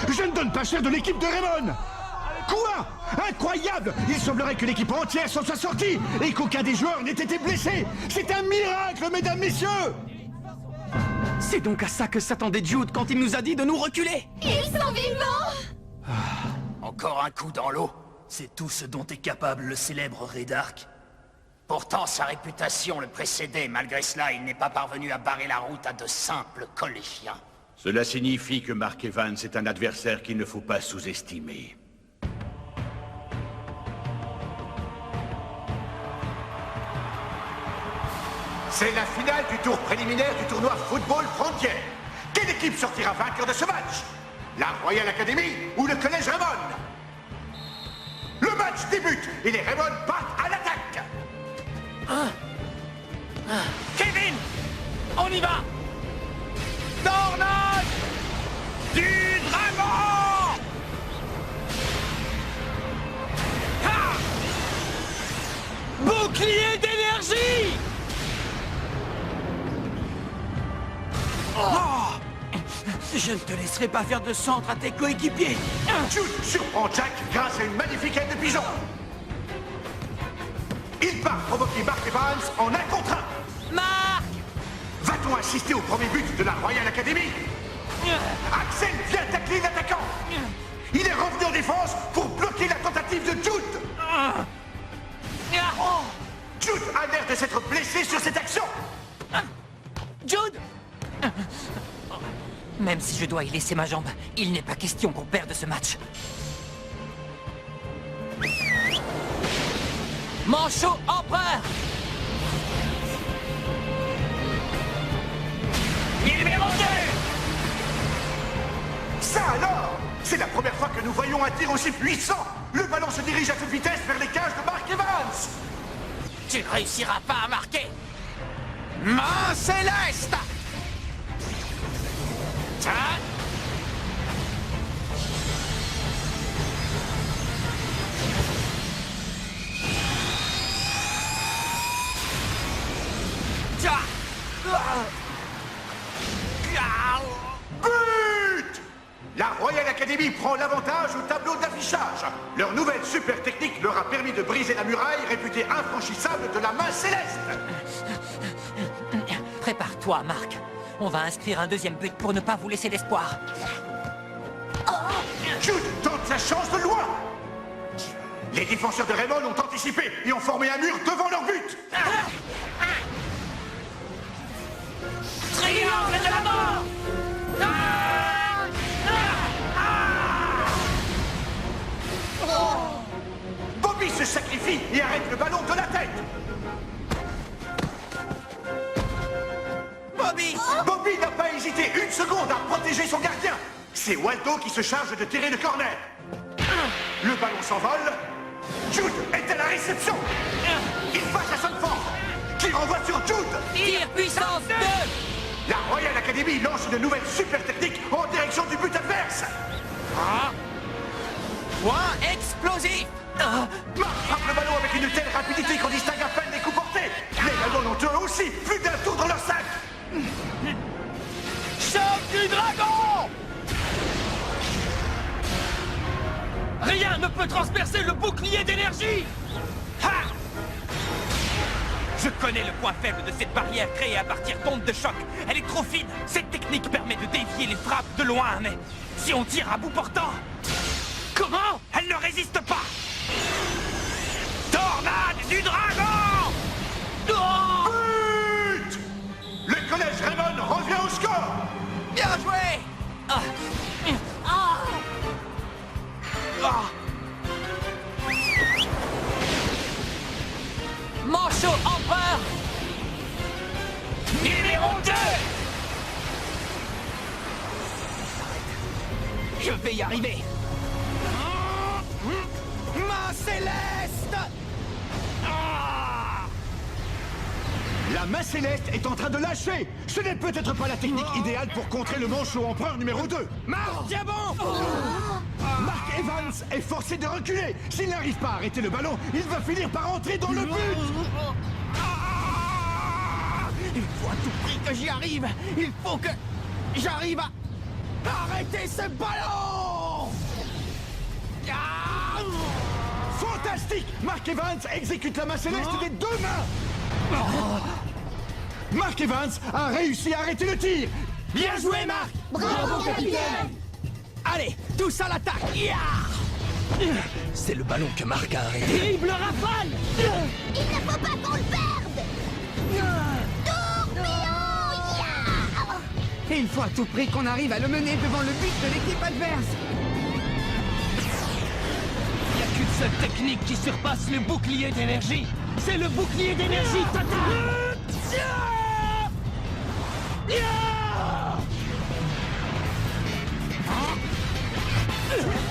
Je ne donne pas cher de l'équipe de Raymond! Quoi? Incroyable! Il semblerait que l'équipe entière s'en soit sortie et qu'aucun des joueurs n'ait été blessé! C'est un miracle, mesdames, messieurs! C'est donc à ça que s'attendait Jude quand il nous a dit de nous reculer. Ils sont vivants! Encore un coup dans l'eau. C'est tout ce dont est capable le célèbre Ray Dark. Pourtant, sa réputation le précédait. Malgré cela, il n'est pas parvenu à barrer la route à de simples collégiens. Cela signifie que Mark Evans est un adversaire qu'il ne faut pas sous-estimer. C'est la finale du tour préliminaire du tournoi Football Frontière. Quelle équipe sortira vainqueur de ce match? La Royal Academy ou le Collège Raymond? Le match débute et les Raymond partent à l'attaque. Kevin! On y va! Tornade du dragon! Ha! Bouclier d'énergie! Oh! Je ne te laisserai pas faire de centre à tes coéquipiers. Jude surprend Jack grâce à une magnifique aile de pigeon. Il part provoquer Mark Evans en 1 contre 1. Mark! Va-t-on assister au premier but de la Royal Academy? Axel vient tacler l'attaquant. Il est revenu en défense pour bloquer la tentative de Jude. Jude a l'air de s'être blessé sur cette action. Jude! Même si je dois y laisser ma jambe, il n'est pas question qu'on perde ce match. Manchot empereur! Numéro 2! Ça alors! C'est la première fois que nous voyons un tir aussi puissant! Le ballon se dirige à toute vitesse vers les cages de Mark Evans! Tu ne réussiras pas à marquer! Main céleste! Tiens! l'Académie prend l'avantage au tableau d'affichage. Leur nouvelle super technique leur a permis de briser la muraille réputée infranchissable de la main céleste. Prépare-toi, Marc. On va inscrire un deuxième but pour ne pas vous laisser d'espoir. Jude tente sa chance de loin. Les défenseurs de Raymond ont anticipé et ont formé un mur devant leur but. Triangle de la mort! Bobby se sacrifie et arrête le ballon de la tête. Bobby n'a pas hésité une seconde à protéger son gardien. C'est Waldo qui se charge de tirer le corner. Le ballon s'envole. Jude est à la réception. Il passe à Sanford, qui renvoie sur Jude. Tir puissance 2. La Royal Academy lance une nouvelle super technique en direction du but adverse. Point explosif. Marc frappe le ballon avec une telle rapidité qu'on distingue à peine les coups portés. Les ballons ont eux aussi plus d'un tour dans leur sac. Choc du dragon! Rien ne peut transpercer le bouclier d'énergie! Je connais le point faible de cette barrière créée à partir d'ondes de choc. Elle est trop fine. Cette technique permet de dévier les frappes de loin, mais si on tire à bout portant... Comment? Elle ne résiste pas! Tornade du dragon! But! Le collège Raymond revient au score. Bien joué! Manchot empereur! Numéro 2! Je vais y arriver. Main céleste! La main céleste est en train de lâcher. Ce n'est peut-être pas la technique idéale pour contrer le manchot empereur numéro 2. Marc Diamant! Mark Evans est forcé de reculer. S'il n'arrive pas à arrêter le ballon, il va finir par entrer dans le but. Il faut à tout prix que j'y arrive. Il faut que j'arrive à arrêter ce ballon. Fantastique! Mark Evans exécute la main céleste des deux mains. Mark Evans a réussi à arrêter le tir. Bien joué, Marc! Bravo, capitaine! Allez, tous à l'attaque! C'est le ballon que Marc a arrêté. Terrible rafale! Il ne faut pas qu'on le perde! Et il faut à tout prix qu'on arrive à le mener devant le but de l'équipe adverse. Il n'y a qu'une seule technique qui surpasse le bouclier d'énergie. C'est le bouclier d'énergie total!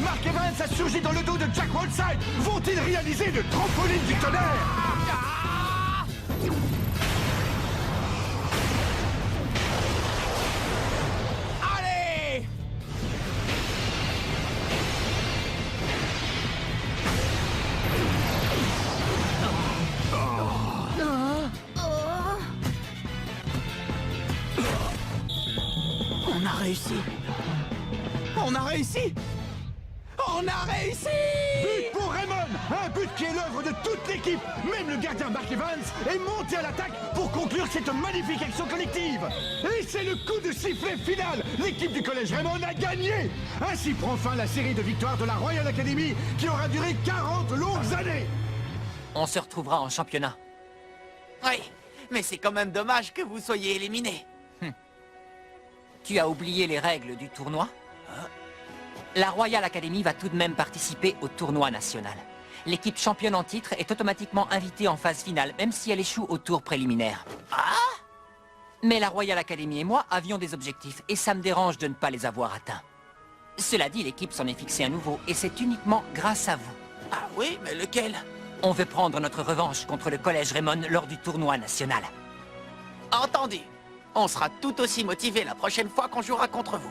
Mark Evans a surgi dans le dos de Jack Whiteside. Vont-ils réaliser le trampoline du tonnerre? Allez! On a réussi! On a réussi! On a réussi! But pour Raymond! Un but qui est l'œuvre de toute l'équipe! Même le gardien Mark Evans est monté à l'attaque pour conclure cette magnifique action collective! Et c'est le coup de sifflet final! L'équipe du collège Raymond a gagné! Ainsi prend fin la série de victoires de la Royal Academy qui aura duré 40 longues années! On se retrouvera en championnat. Oui, mais c'est quand même dommage que vous soyez éliminés. Tu as oublié les règles du tournoi? La Royal Academy va tout de même participer au tournoi national. L'équipe championne en titre est automatiquement invitée en phase finale, même si elle échoue au tour préliminaire. Mais la Royal Academy et moi avions des objectifs, et ça me dérange de ne pas les avoir atteints. Cela dit, l'équipe s'en est fixé un nouveau, et c'est uniquement grâce à vous. Ah oui, mais lequel? On veut prendre notre revanche contre le collège Raymond lors du tournoi national. Entendu. On sera tout aussi motivés la prochaine fois qu'on jouera contre vous.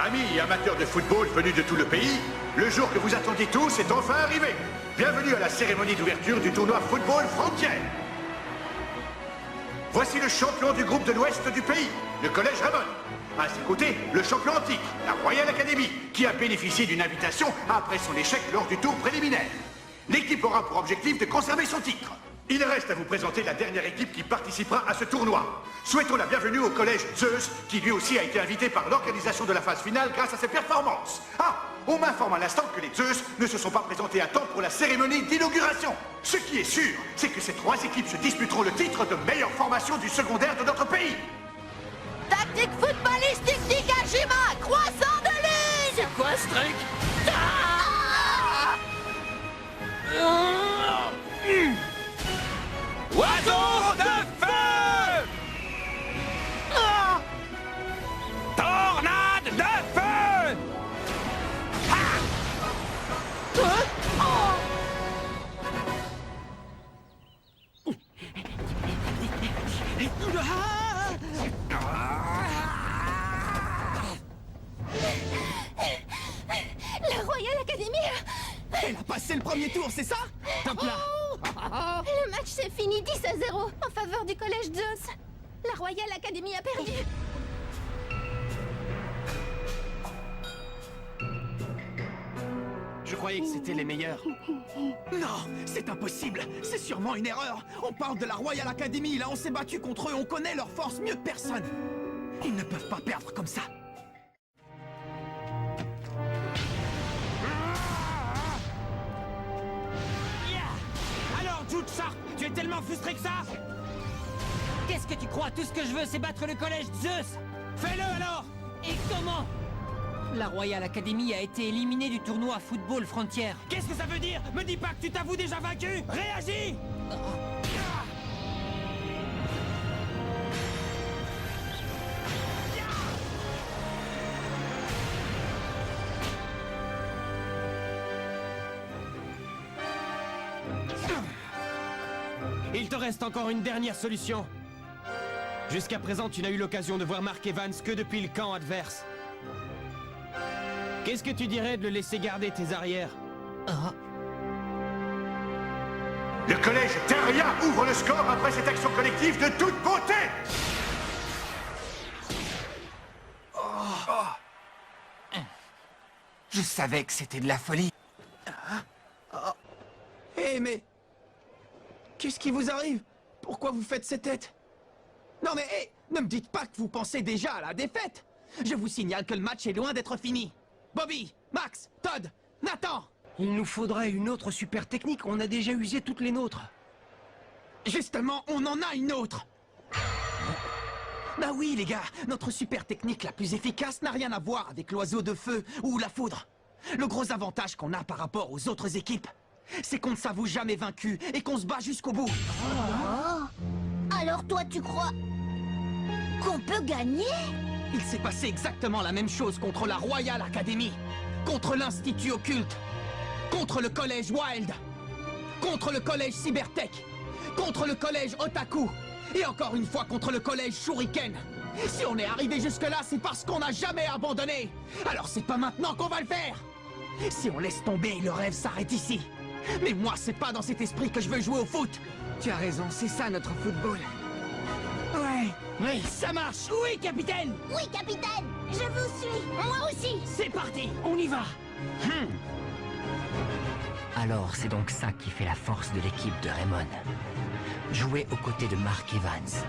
Amis et amateurs de football venus de tout le pays, le jour que vous attendiez tous est enfin arrivé. Bienvenue à la cérémonie d'ouverture du tournoi Football Frontière. Voici le champion du groupe de l'Ouest du pays, le Collège Raymond. À ses côtés, le champion antique, la Royal Academy, qui a bénéficié d'une invitation après son échec lors du tour préliminaire. L'équipe aura pour objectif de conserver son titre. Il reste à vous présenter la dernière équipe qui participera à ce tournoi. Souhaitons la bienvenue au Collège Zeus, qui lui aussi a été invité par l'organisation de la phase finale grâce à ses performances. Ah, on m'informe à l'instant que les Zeus ne se sont pas présentés à temps pour la cérémonie d'inauguration. Ce qui est sûr, c'est que ces 3 équipes se disputeront le titre de meilleure formation du secondaire de notre pays. Tactique footballistique Nikajima, croissant de lune. C'est quoi ce truc? Oiseau de feu! Tornade de feu! La Royal Academy Elle a passé le premier tour, c'est ça? Top là. Le match s'est fini 10-0 en faveur du collège Zeus. La Royal Academy a perdu. Je croyais que c'était les meilleurs. Non, c'est impossible. C'est sûrement une erreur. On parle de la Royal Academy, là on s'est battu contre eux, on connaît leur force mieux que personne. Ils ne peuvent pas perdre comme ça. Alors, Jude Sharp, tu es tellement frustré que ça? Qu'est-ce que tu crois? Tout ce que je veux, c'est battre le collège Zeus. Fais-le alors! Et comment? La Royal Academy a été éliminée du tournoi Football Frontière. Qu'est-ce que ça veut dire? Me dis pas que tu t'avoues déjà vaincu! Réagis! Il te reste encore une dernière solution. Jusqu'à présent, tu n'as eu l'occasion de voir Mark Evans que depuis le camp adverse. Qu'est-ce que tu dirais de le laisser garder tes arrières? Le collège Terria ouvre le score après cette action collective de toute beauté. Je savais que c'était de la folie. Hé, mais... Qu'est-ce qui vous arrive? Pourquoi vous faites cette tête? Non mais, hé, ne me dites pas que vous pensez déjà à la défaite. Je vous signale que le match est loin d'être fini. Bobby, Max, Todd, Nathan! Il nous faudrait une autre super technique, on a déjà usé toutes les nôtres. Justement, on en a une autre! Bah oui, les gars, notre super technique la plus efficace n'a rien à voir avec l'oiseau de feu ou la foudre. Le gros avantage qu'on a par rapport aux autres équipes, c'est qu'on ne s'avoue jamais vaincu et qu'on se bat jusqu'au bout. Alors toi, tu crois qu'on peut gagner? Il s'est passé exactement la même chose contre la Royal Academy, contre l'Institut Occulte, contre le Collège Wild, contre le Collège Cybertech, contre le Collège Otaku, et encore une fois contre le Collège Shuriken. Si on est arrivé jusque-là, c'est parce qu'on n'a jamais abandonné. Alors c'est pas maintenant qu'on va le faire. Si on laisse tomber, le rêve s'arrête ici. Mais moi, c'est pas dans cet esprit que je veux jouer au foot. Tu as raison, c'est ça notre football. Oui, ça marche! Oui, capitaine! Oui, capitaine, je vous suis. Moi aussi. C'est parti, on y va! Alors, c'est donc ça qui fait la force de l'équipe de Raymond. Jouer aux côtés de Mark Evans.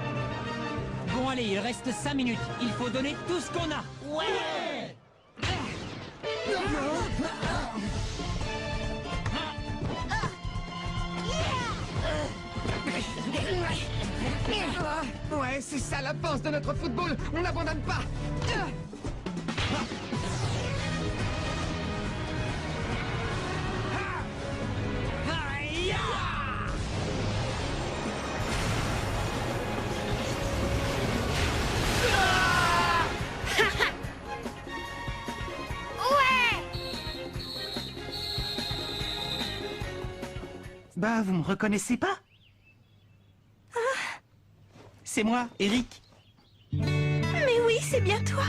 Bon allez, il reste 5 minutes. Il faut donner tout ce qu'on a. Ouais! Ouais, c'est ça la force de notre football. On n'abandonne pas. Bah, vous me reconnaissez pas? C'est moi, Eric. Mais oui, c'est bien toi.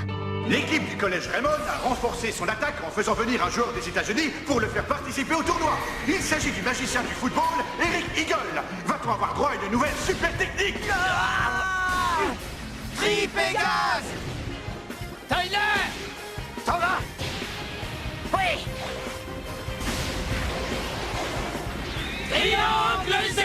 L'équipe du collège Raymond a renforcé son attaque en faisant venir un joueur des États-Unis pour le faire participer au tournoi. Il s'agit du magicien du football, Eric Eagle. Va-t-on avoir droit à une nouvelle super technique? Tripégase! Tyler! T'en vas? Oui! Triangle Z!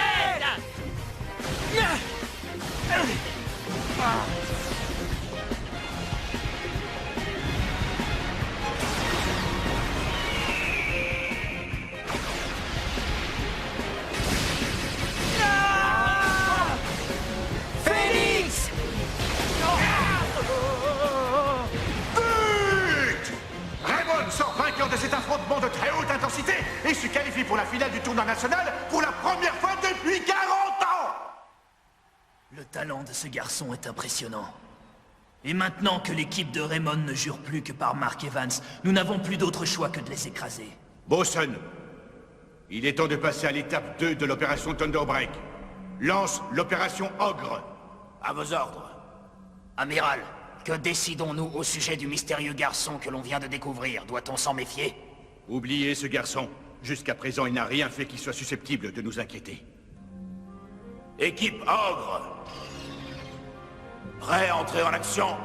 Phoenix! But! Raymond sort vainqueur de cet affrontement de très haute intensité et se qualifie pour la finale du tournoi national pour la première fois depuis 40 ans! Le talent de ce garçon est impressionnant. Et maintenant que l'équipe de Raymond ne jure plus que par Mark Evans, nous n'avons plus d'autre choix que de les écraser. Bosun, il est temps de passer à l'étape 2 de l'opération Thunderbreak. Lance l'opération Ogre. À vos ordres. Amiral, que décidons-nous au sujet du mystérieux garçon que l'on vient de découvrir? Doit-on s'en méfier? Oubliez ce garçon. Jusqu'à présent, il n'a rien fait qui soit susceptible de nous inquiéter. Équipe Ogre. Prêt à entrer en action?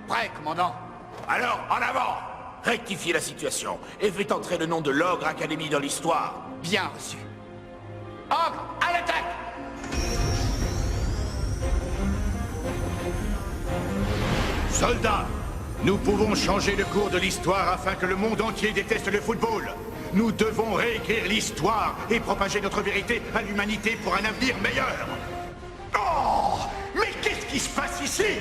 Prêt, commandant. Alors, en avant! Rectifiez la situation et faites entrer le nom de l'Ogre Academy dans l'histoire. Bien reçu. Ogre, à l'attaque! Soldats, nous pouvons changer le cours de l'histoire afin que le monde entier déteste le football. Nous devons réécrire l'histoire et propager notre vérité à l'humanité pour un avenir meilleur. Oh! Mais qu'est-ce qui se passe ici?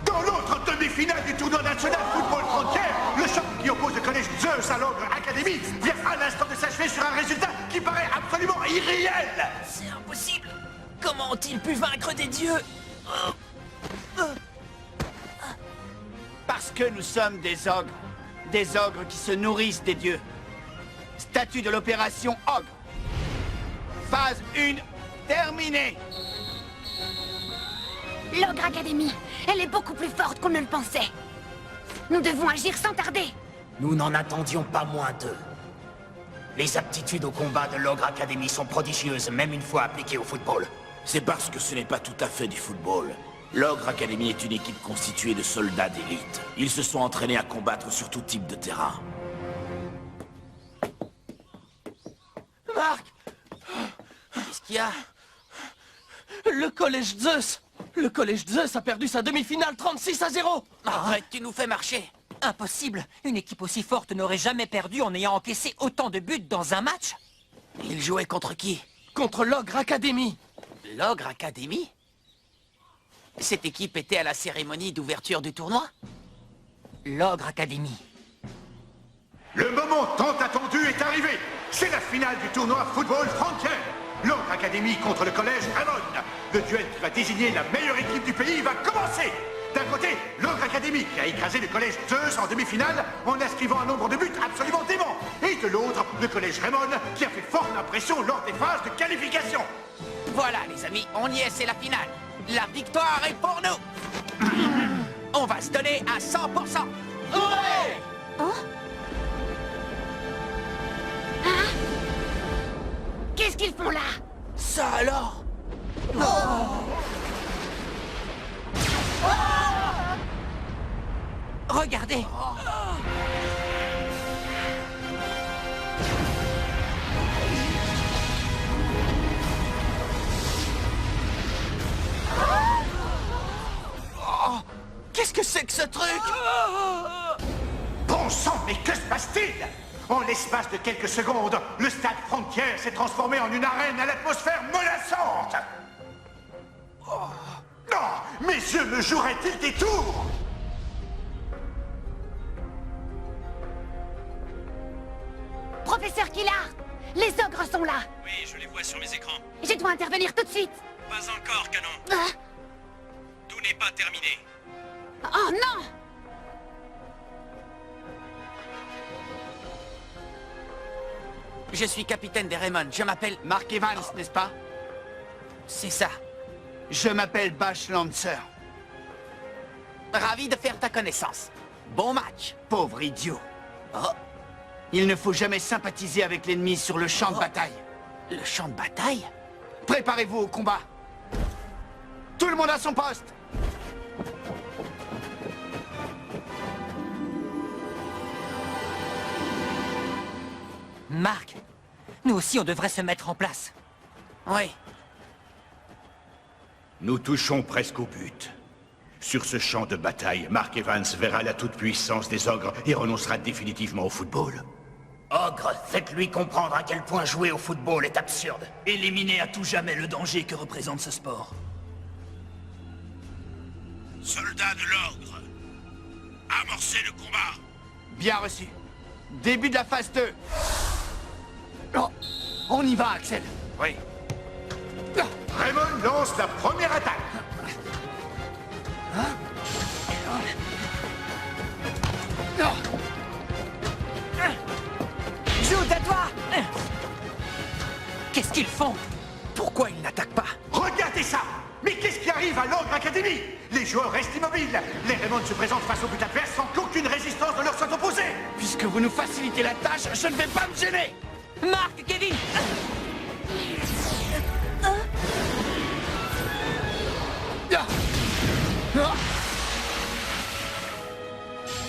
Dans l'autre demi-finale du tournoi national football frontière, le choc qui oppose le collège Zeus à l'Ogre Academy vient à l'instant de s'achever sur un résultat qui paraît absolument irréel. C'est impossible. Comment ont-ils pu vaincre des dieux? Parce que nous sommes des ogres. Des ogres qui se nourrissent des dieux. Statut de l'opération Ogre. Phase 1 terminée. L'Ogre Academy, elle est beaucoup plus forte qu'on ne le pensait. Nous devons agir sans tarder. Nous n'en attendions pas moins d'eux. Les aptitudes au combat de l'Ogre Academy sont prodigieuses, même une fois appliquées au football. C'est parce que ce n'est pas tout à fait du football. L'Ogre Academy est une équipe constituée de soldats d'élite. Ils se sont entraînés à combattre sur tout type de terrain. Marc! Qu'est-ce qu'il y a? Le collège Zeus! Le collège Zeus a perdu sa demi-finale 36-0! Arrête, tu nous fais marcher! Impossible! Une équipe aussi forte n'aurait jamais perdu en ayant encaissé autant de buts dans un match! Il jouait contre qui? Contre l'Ogre Academy! L'Ogre Academy? Cette équipe était à la cérémonie d'ouverture du tournoi? L'Ogre Academy. Le moment tant attendu est arrivé. C'est la finale du tournoi football frontière. L'Ogre Academy contre le collège Raymond. Le duel qui va désigner la meilleure équipe du pays va commencer. D'un côté, l'Ogre Academy qui a écrasé le collège Zeus en demi-finale en inscrivant un nombre de buts absolument dément. Et de l'autre, le collège Raymond qui a fait forte impression lors des phases de qualification. Voilà les amis, on y est, c'est la finale. La victoire est pour nous. On va se donner à 100%. Ouais! Oh? Hein? Qu'est-ce qu'ils font là? Ça alors? Regardez! Qu'est-ce que c'est que ce truc? Bon sang, mais que se passe-t-il? En l'espace de quelques secondes, le stade frontière s'est transformé en une arène à l'atmosphère menaçante. Oh. Non, mes yeux me joueraient-ils des tours? Professeur Killard, les ogres sont là. Oui, je les vois sur mes écrans. Je dois intervenir tout de suite. Pas encore, canon. Ah. Tout n'est pas terminé. Oh non! Je suis capitaine des Raymond. Je m'appelle Mark Evans, n'est-ce pas? C'est ça. Je m'appelle Bash Lancer. Ravi de faire ta connaissance. Bon match, pauvre idiot. Oh. Il ne faut jamais sympathiser avec l'ennemi sur le champ de bataille. Le champ de bataille? Préparez-vous au combat. Tout le monde à son poste. Marc, nous aussi on devrait se mettre en place. Oui. Nous touchons presque au but. Sur ce champ de bataille, Mark Evans verra la toute-puissance des ogres et renoncera définitivement au football. Ogre, faites-lui comprendre à quel point jouer au football est absurde. Éliminez à tout jamais le danger que représente ce sport. Soldats de l'ogre, amorcez le combat. Bien reçu. Début de la phase 2. Oh, on y va, Axel. Oui. Raymond lance la première attaque. Jude, à toi! Qu'est-ce qu'ils font? Pourquoi ils n'attaquent pas? Regardez ça! Mais qu'est-ce qui arrive à l'Ogre Academy? Les joueurs restent immobiles. Les Raymond se présentent face au but adverse sans qu'aucune résistance ne leur soit opposée. Puisque vous nous facilitez la tâche, je ne vais pas me gêner. Marc, Kevin!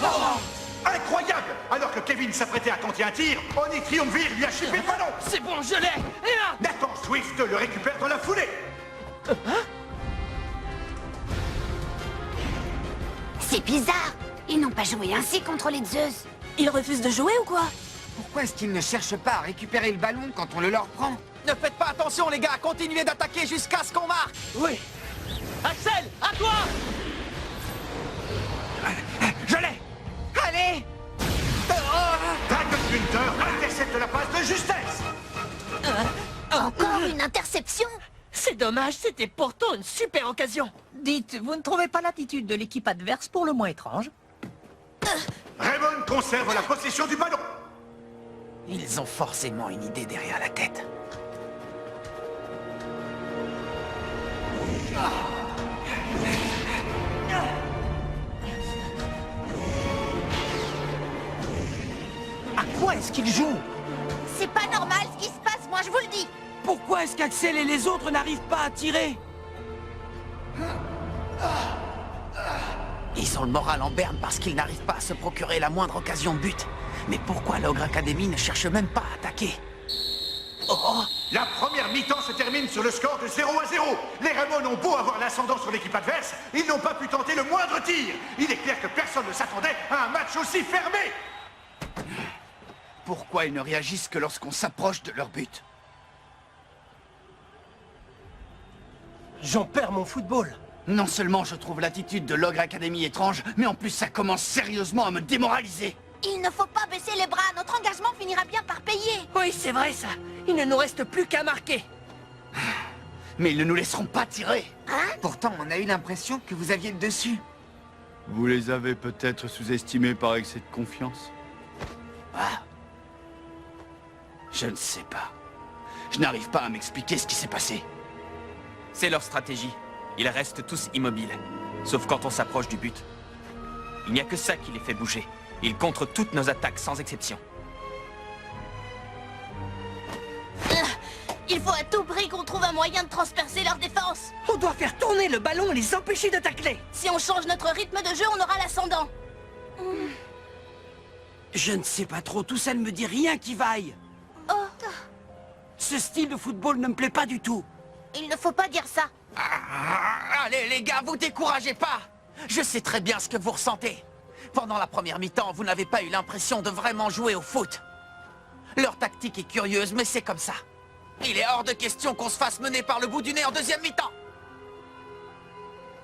Oh, incroyable! Alors que Kevin s'apprêtait à tenter un tir, Oni Triumvir lui a chippé le ballon. C'est bon, je l'ai! Nathan Swift le récupère dans la foulée. C'est bizarre. Ils n'ont pas joué ainsi contre les Zeus. Ils refusent de jouer ou quoi? Pourquoi est-ce qu'ils ne cherchent pas à récupérer le ballon quand on le leur prend? Ne faites pas attention, les gars! Continuez d'attaquer jusqu'à ce qu'on marque! Oui. Axel, à toi! Je l'ai! Allez! Dragon Hunter intercepte la passe de justesse. Encore une interception? C'est dommage, c'était pourtant une super occasion. Dites, vous ne trouvez pas l'attitude de l'équipe adverse pour le moins étrange? Raymond conserve la possession du ballon. Ils ont forcément une idée derrière la tête. À quoi est-ce qu'ils jouent? C'est pas normal ce qui se passe, moi je vous le dis. Pourquoi est-ce qu'Axel et les autres n'arrivent pas à tirer? Ils ont le moral en berne parce qu'ils n'arrivent pas à se procurer la moindre occasion de but. Mais pourquoi l'Ogre Academy ne cherche même pas à attaquer? Oh! La première mi-temps se termine sur le score de 0-0. Les Raymond ont beau avoir l'ascendant sur l'équipe adverse, ils n'ont pas pu tenter le moindre tir. Il est clair que personne ne s'attendait à un match aussi fermé. Pourquoi ils ne réagissent que lorsqu'on s'approche de leur but? J'en perds mon football. Non seulement je trouve l'attitude de l'Ogre Academy étrange, mais en plus ça commence sérieusement à me démoraliser. Il ne faut pas baisser les bras, notre engagement finira bien par payer. Oui, c'est vrai ça. Il ne nous reste plus qu'à marquer. Mais ils ne nous laisseront pas tirer. Pourtant, on a eu l'impression que vous aviez le dessus. Vous les avez peut-être sous-estimés par excès de confiance. Je ne sais pas. Je n'arrive pas à m'expliquer ce qui s'est passé. C'est leur stratégie. Ils restent tous immobiles. Sauf quand on s'approche du but. Il n'y a que ça qui les fait bouger. Ils contrent toutes nos attaques sans exception. Il faut à tout prix qu'on trouve un moyen de transpercer leur défense. On doit faire tourner le ballon et les empêcher de tacler. Si on change notre rythme de jeu, on aura l'ascendant. Je ne sais pas trop, tout ça ne me dit rien qui vaille. Ce style de football ne me plaît pas du tout. Il ne faut pas dire ça. Allez, les gars, vous découragez pas! Je sais très bien ce que vous ressentez. Pendant la première mi-temps, vous n'avez pas eu l'impression de vraiment jouer au foot. Leur tactique est curieuse, mais c'est comme ça. Il est hors de question qu'on se fasse mener par le bout du nez en deuxième mi-temps.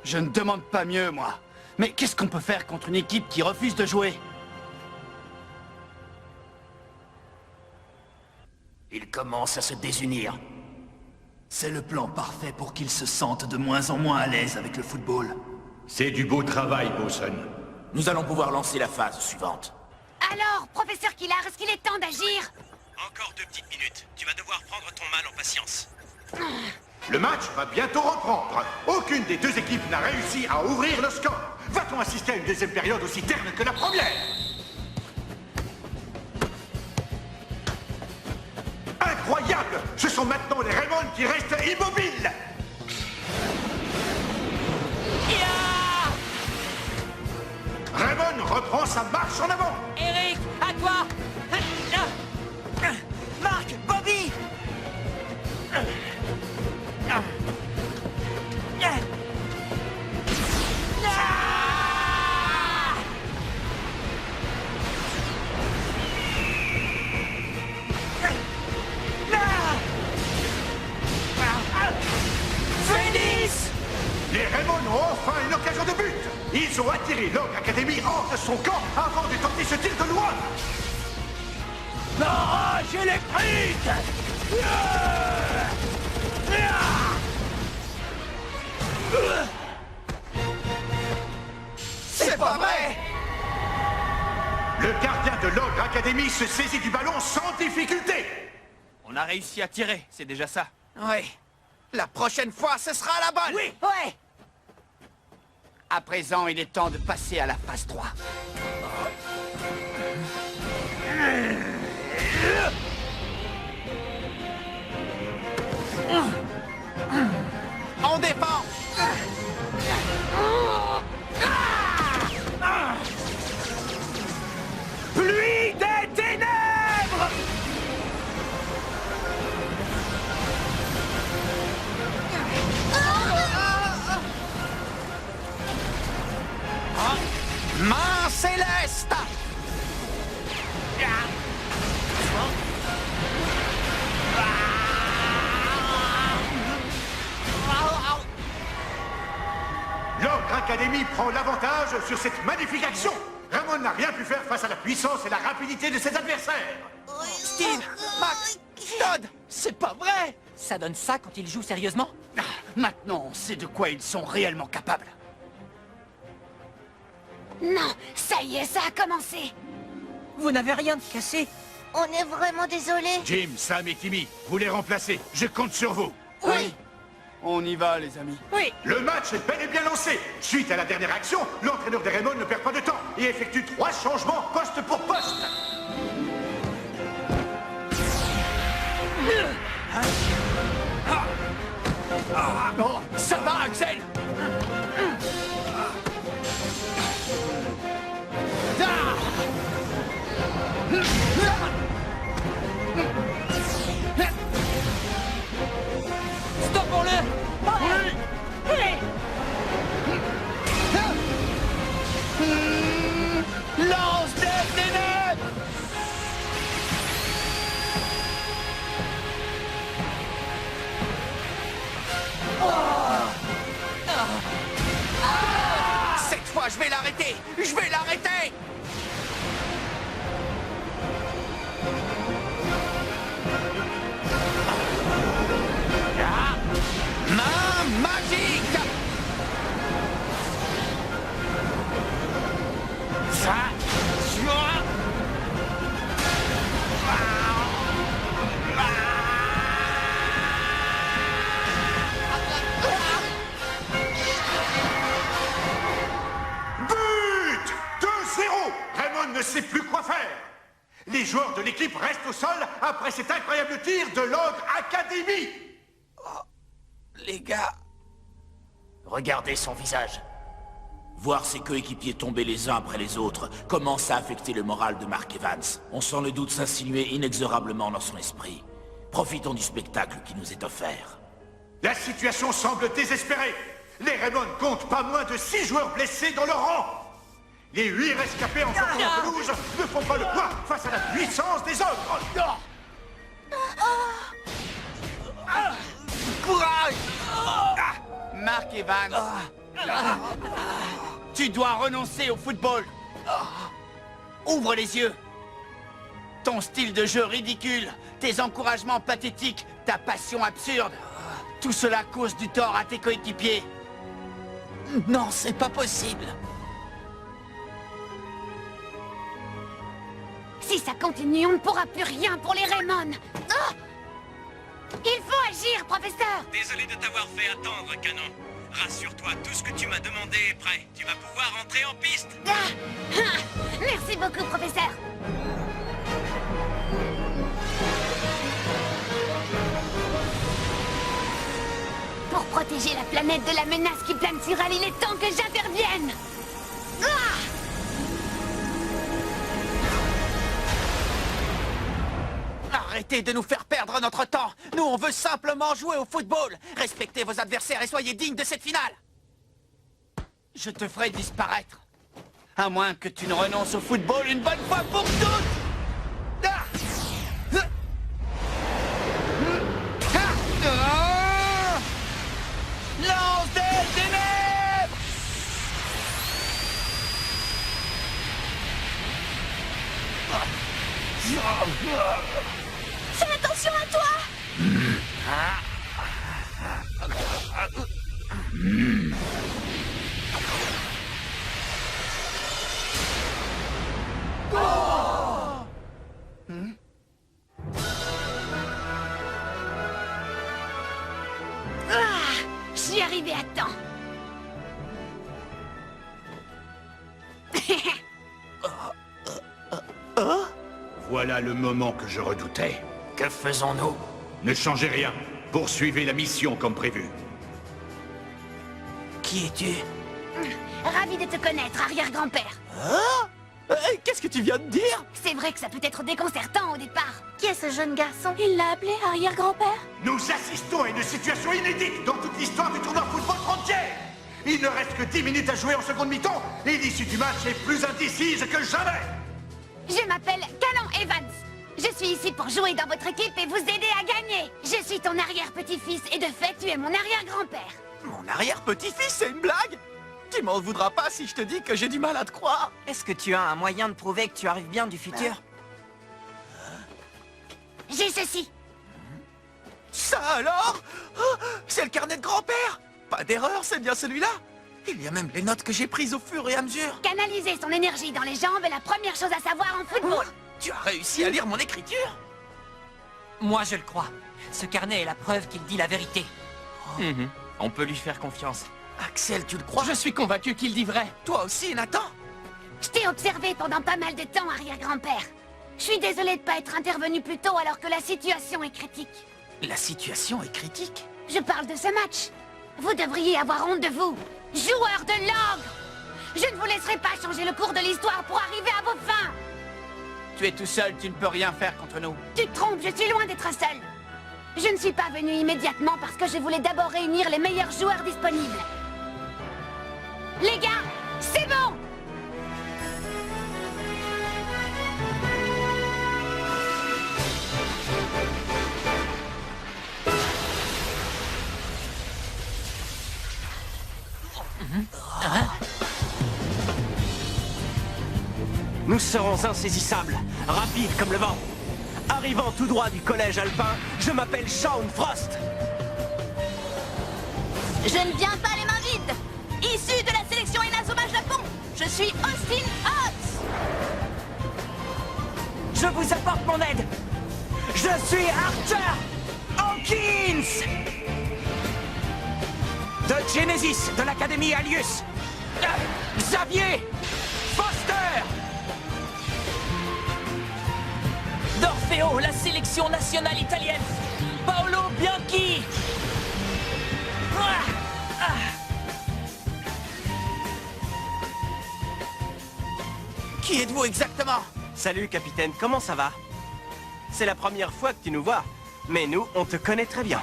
Je ne demande pas mieux, moi. Mais qu'est-ce qu'on peut faire contre une équipe qui refuse de jouer? Ils commencent à se désunir. C'est le plan parfait pour qu'ils se sentent de moins en moins à l'aise avec le football. C'est du beau travail, Boson. Nous allons pouvoir lancer la phase suivante. Alors, professeur Killar, est-ce qu'il est temps d'agir? Encore 2 petites minutes. Tu vas devoir prendre ton mal en patience. Le match va bientôt reprendre. Aucune des deux équipes n'a réussi à ouvrir le score. Va-t-on assister à une deuxième période aussi terne que la première? Incroyable! Ce sont maintenant les Raymond qui restent immobiles! Raymond reprend sa marche en avant! Eric, à toi! Marc, Bobby! Phoenix! Les Raymond ont enfin une occasion de but! Ils ont attiré l'Ogre Academy hors de son camp avant de tenter ce tir de loin! Barrage électrique! C'est pas vrai! Le gardien de l'Ogre Academy se saisit du ballon sans difficulté! On a réussi à tirer, c'est déjà ça. Oui. La prochaine fois, ce sera la bonne! Oui! Ouais! À présent, il est temps de passer à la phase 3. On défend! Pluie des ténèbres! Main céleste! L'Ogre Academy prend l'avantage sur cette magnifique action! Raymond n'a rien pu faire face à la puissance et la rapidité de ses adversaires! Steve, Max, Todd, c'est pas vrai! Ça donne ça quand ils jouent sérieusement? Maintenant, on sait de quoi ils sont réellement capables. Non, ça y est, ça a commencé. Vous n'avez rien de cassé? On est vraiment désolé. Jim, Sam et Timmy, vous les remplacez. Je compte sur vous. Oui. On y va, les amis. Oui. Le match est bel et bien lancé. Suite à la dernière action, l'entraîneur des Raymond ne perd pas de temps et effectue 3 changements poste pour poste. Oh, ça va, Axel! Stoppons-le! Lance des ténèbres! Cette fois, je vais l'arrêter! Je vais l'arrêter! Main magique! Ça, But! 2-0! Raymond ne sait plus quoi faire. Les joueurs de l'équipe restent au sol après cet incroyable tir de l'Ogre Academy. les gars... Regardez son visage. Voir ses coéquipiers tomber les uns après les autres commence à affecter le moral de Mark Evans. On sent le doute s'insinuer inexorablement dans son esprit. Profitons du spectacle qui nous est offert. La situation semble désespérée. Les Raymond comptent pas moins de 6 joueurs blessés dans leur rang. Les 8 rescapés en sortant de pelouse ne font pas le poids face à la puissance des ogres. Courage! Mark Evans, tu dois renoncer au football. Ouvre les yeux. Ton style de jeu ridicule, tes encouragements pathétiques, ta passion absurde, tout cela cause du tort à tes coéquipiers. Non, c'est pas possible. Si ça continue, on ne pourra plus rien pour les Raymond. Il faut agir, professeur! Désolé de t'avoir fait attendre, Canon. Rassure-toi, tout ce que tu m'as demandé est prêt. Tu vas pouvoir entrer en piste. Merci beaucoup, professeur! Pour protéger la planète de la menace qui plane sur elle, il est temps que j'intervienne! Arrêtez de nous faire perdre notre temps. Nous, on veut simplement jouer au football. Respectez vos adversaires et soyez dignes de cette finale. Je te ferai disparaître. À moins que tu ne renonces au football une bonne fois pour toutes. Ah! Lance des ténèbres! Fais attention à toi! Je suis arrivé à temps. Voilà le moment que je redoutais. Que faisons-nous? Ne changez rien. Poursuivez la mission comme prévu. Qui es-tu? Ravi de te connaître, arrière-grand-père. Hein? Qu'est-ce que tu viens de dire? C'est vrai que ça peut être déconcertant au départ. Qui est ce jeune garçon? Il l'a appelé arrière-grand-père? Nous assistons à une situation inédite dans toute l'histoire du tournoi football frontière. Il ne reste que 10 minutes à jouer en seconde mi-temps et l'issue du match est plus indécise que jamais. Je m'appelle Canon Evans. Je suis ici pour jouer dans votre équipe et vous aider à gagner. Je suis ton arrière-petit-fils et de fait, tu es mon arrière-grand-père. Mon arrière-petit-fils, c'est une blague? Tu m'en voudras pas si je te dis que j'ai du mal à te croire. Est-ce que tu as un moyen de prouver que tu arrives bien du futur? J'ai ceci. Ça alors? C'est le carnet de grand-père? Pas d'erreur, c'est bien celui-là. Il y a même les notes que j'ai prises au fur et à mesure. Canaliser son énergie dans les jambes est la première chose à savoir en football. Tu as réussi à lire mon écriture? Moi, je le crois. Ce carnet est la preuve qu'il dit la vérité. On peut lui faire confiance. Axel, tu le crois? Je suis convaincu qu'il dit vrai. Toi aussi, Nathan? Je t'ai observé pendant pas mal de temps, arrière-grand-père. Je suis désolée de pas être intervenu plus tôt alors que la situation est critique. La situation est critique? Je parle de ce match. Vous devriez avoir honte de vous. Joueur de l'ogre! Je ne vous laisserai pas changer le cours de l'histoire pour arriver à vos fins! Tu es tout seul, tu ne peux rien faire contre nous. Tu te trompes, je suis loin d'être seul. Je ne suis pas venu immédiatement parce que je voulais d'abord réunir les meilleurs joueurs disponibles. Les gars, c'est bon! Nous serons insaisissables, rapides comme le vent. Arrivant tout droit du collège alpin, je m'appelle Shaun Frost. Je ne viens pas les mains vides. Issu de la sélection Inazuma Japon, je suis Austin Hawks. Je vous apporte mon aide. Je suis Arthur Hawkins De Genesis, de l'Académie Alius. Xavier Foster. d'Orfeo, la sélection nationale italienne. Paolo Bianchi. Qui êtes-vous exactement? Salut, capitaine, comment ça va? C'est la première fois que tu nous vois, mais nous, on te connaît très bien.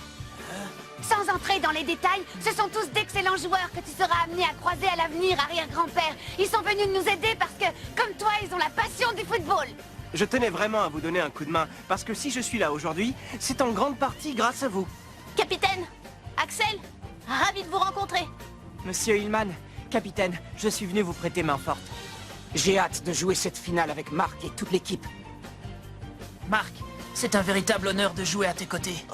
Sans entrer dans les détails, ce sont tous d'excellents joueurs que tu seras amené à croiser à l'avenir, arrière-grand-père. Ils sont venus nous aider parce que, comme toi, ils ont la passion du football. Je tenais vraiment à vous donner un coup de main, parce que si je suis là aujourd'hui, c'est en grande partie grâce à vous. Capitaine, Axel, ravi de vous rencontrer. Monsieur Hillman, capitaine, je suis venu vous prêter main forte. J'ai hâte de jouer cette finale avec Marc et toute l'équipe. Marc, c'est un véritable honneur de jouer à tes côtés.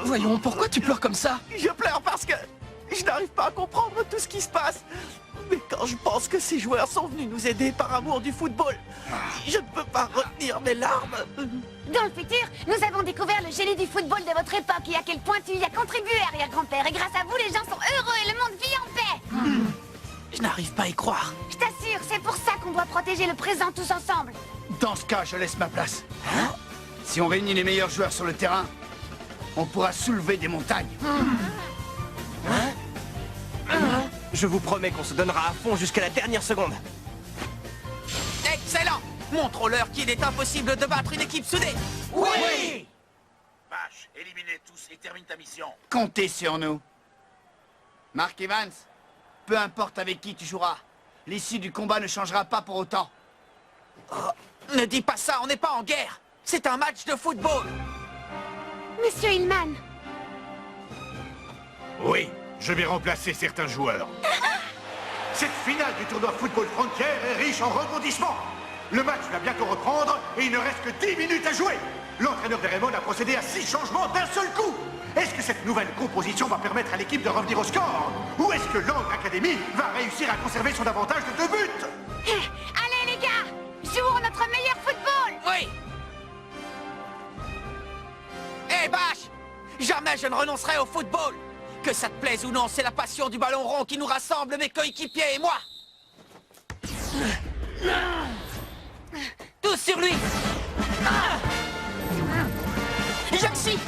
Voyons, pourquoi tu pleures comme ça? Je pleure parce que Je n'arrive pas à comprendre tout ce qui se passe. Mais quand je pense que ces joueurs sont venus nous aider par amour du football, je ne peux pas retenir mes larmes. Dans le futur, nous avons découvert le génie du football de votre époque et à quel point tu y as contribué, arrière-grand-père. Et grâce à vous, les gens sont heureux et le monde vit en paix. Je n'arrive pas à y croire. Je t'assure, c'est pour ça qu'on doit protéger le présent tous ensemble. Dans ce cas, je laisse ma place. Si on réunit les meilleurs joueurs sur le terrain, on pourra soulever des montagnes. Je vous promets qu'on se donnera à fond jusqu'à la dernière seconde. Excellent! Montrons-leur qu'il est impossible de battre une équipe soudée. Oui! Vache, éliminez tous et termine ta mission. Comptez sur nous. Mark Evans, peu importe avec qui tu joueras, l'issue du combat ne changera pas pour autant. Oh, ne dis pas ça, on n'est pas en guerre. C'est un match de football. Monsieur Hillman. Oui, je vais remplacer certains joueurs. Cette finale du tournoi football frontière est riche en rebondissements. Le match va bientôt reprendre et il ne reste que 10 minutes à jouer. L'entraîneur de Raymond a procédé à 6 changements d'un seul coup. Est-ce que cette nouvelle composition va permettre à l'équipe de revenir au score? Ou est-ce que Lang Academy va réussir à conserver son avantage de 2 buts? Allez les gars, jouons notre meilleur football. Oui. Hé Bash, jamais je ne renoncerai au football. Que ça te plaise ou non, c'est la passion du ballon rond qui nous rassemble, mes coéquipiers et moi. Tous sur lui. Je le suis.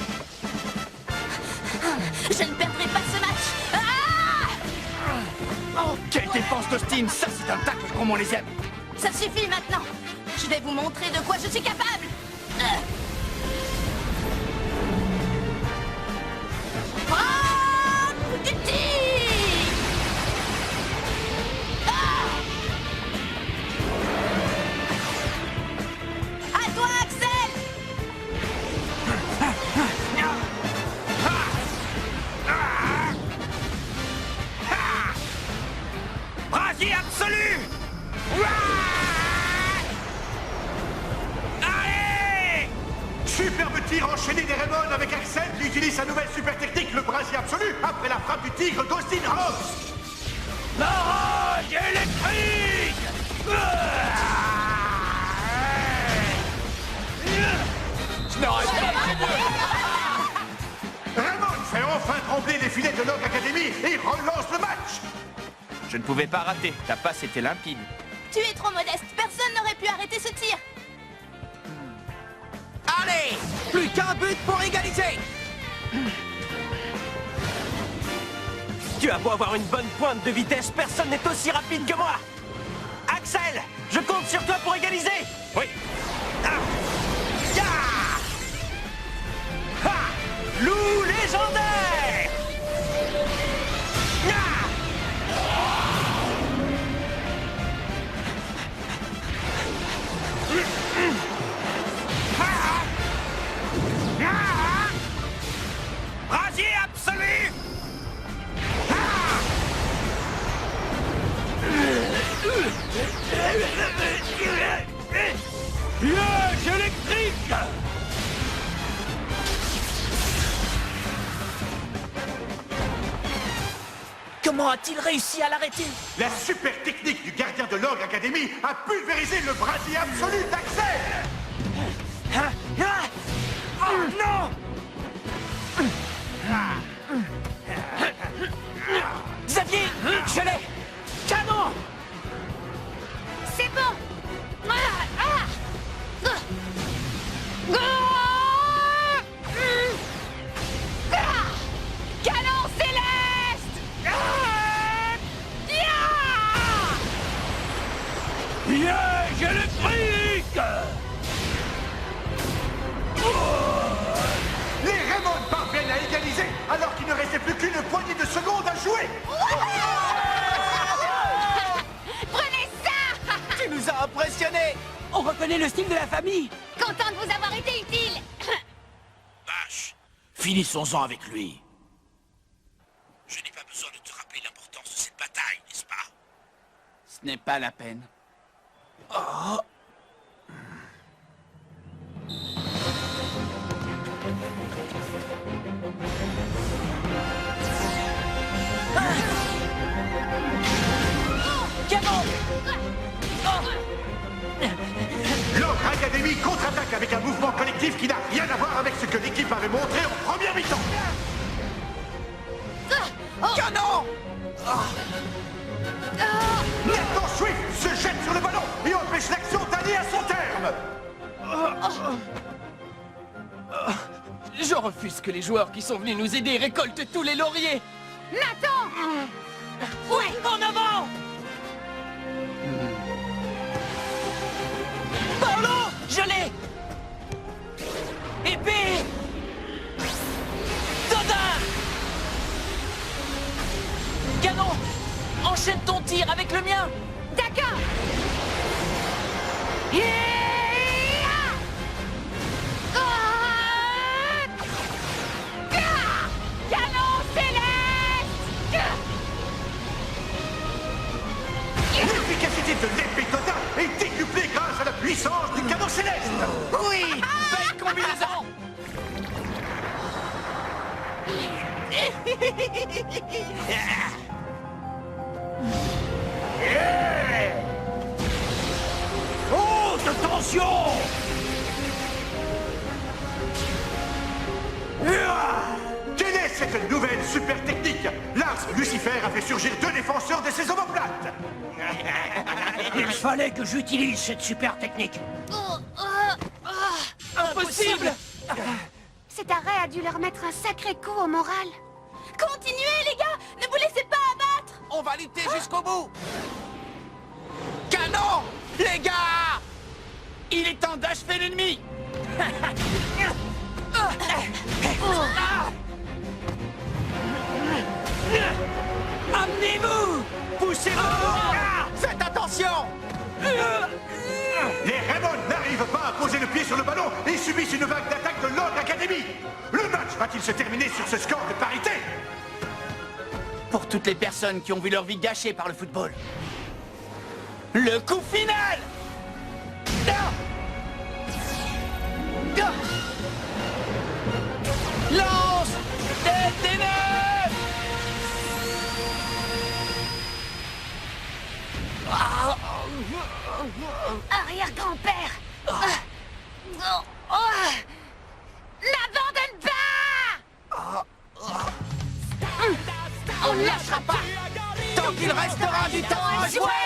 Je ne perdrai pas ce match. Oh, quelle défense d'Austin. Ça, c'est un tacle comme on les aime. Ça suffit maintenant. Je vais vous montrer de quoi je suis capable. Frappe du tir. À toi, Axel. Brasier absolu. Allez! Superbe tir enchaîné des Raymond avec Axel qui utilise sa nouvelle super technique, le brasier absolu, après la frappe du tigre d'Austin Hobbs. La rage électrique! Je n'aurais pas... Raymond fait enfin trembler les filets de Lang Academy et relance le match. Je ne pouvais pas rater, ta passe était limpide. Tu es trop modeste. Personne n'aurait pu arrêter ce tir. Allez! Plus qu'un but pour égaliser! Tu as beau avoir une bonne pointe de vitesse, personne n'est aussi rapide que moi. Axel, je compte sur toi pour égaliser. Oui. Ah. Ya. Ha. Loup légendaire. Ya. Brasier absolu. Piège électrique. Comment a-t-il réussi à l'arrêter? La super technique du gardien de Lang Academy a pulvérisé le brasier absolu d'Axel. Oh non! Xavier, je l'ai! Canon! C'est bon. Canon céleste. Piège électrique. Les Raymond parviennent à égaliser alors qu'il ne restait plus qu'une poignée de secondes à jouer. Prenez ça. Tu nous as impressionnés! On reconnaît le style de la famille. Content de vous avoir été utile. Vache, finissons-en avec lui. Je n'ai pas besoin de te rappeler l'importance de cette bataille, n'est-ce pas? Ce n'est pas la peine. Oh. l'Académie contre-attaque avec un mouvement collectif qui n'a rien à voir avec ce que l'équipe avait montré en première mi-temps. Canon! Maintenant, Swift se jette sur le ballon et empêche l'action d'aller à son terme. Je refuse que les joueurs qui sont venus nous aider récoltent tous les lauriers. Nathan! Oui, en avant! Paolo, je l'ai. Épée. Dodin. Canon, enchaîne ton tir avec le mien. D'accord! Canon céleste! L'efficacité de l'épée Dodin est décuplée grâce à la puissance du canon céleste. Oui, belle combinaison. Haute tension! Quelle est cette nouvelle super technique? Lars Lucifer a fait surgir 2 défenseurs de ses omoplates. Il fallait que j'utilise cette super technique. Impossible. Cet arrêt a dû leur mettre un sacré coup au moral. Continuez, les gars! Ne vous laissez pas abattre! On va lutter jusqu'au bout! Canon! Les gars! Il est temps d'achever l'ennemi. Amenez-vous. Poussez-vous! Faites attention! Les Raymond n'arrivent pas à poser le pied sur le ballon et subissent une vague d'attaque de l'Ordre Academy. Le match va-t-il se terminer sur ce score de parité? Pour toutes les personnes qui ont vu leur vie gâchée par le football. Le coup final! Lance des ténèbres. Arrière-grand-père! N'abandonne pas! On ne lâchera pas! Tant qu'il restera du temps à jouer!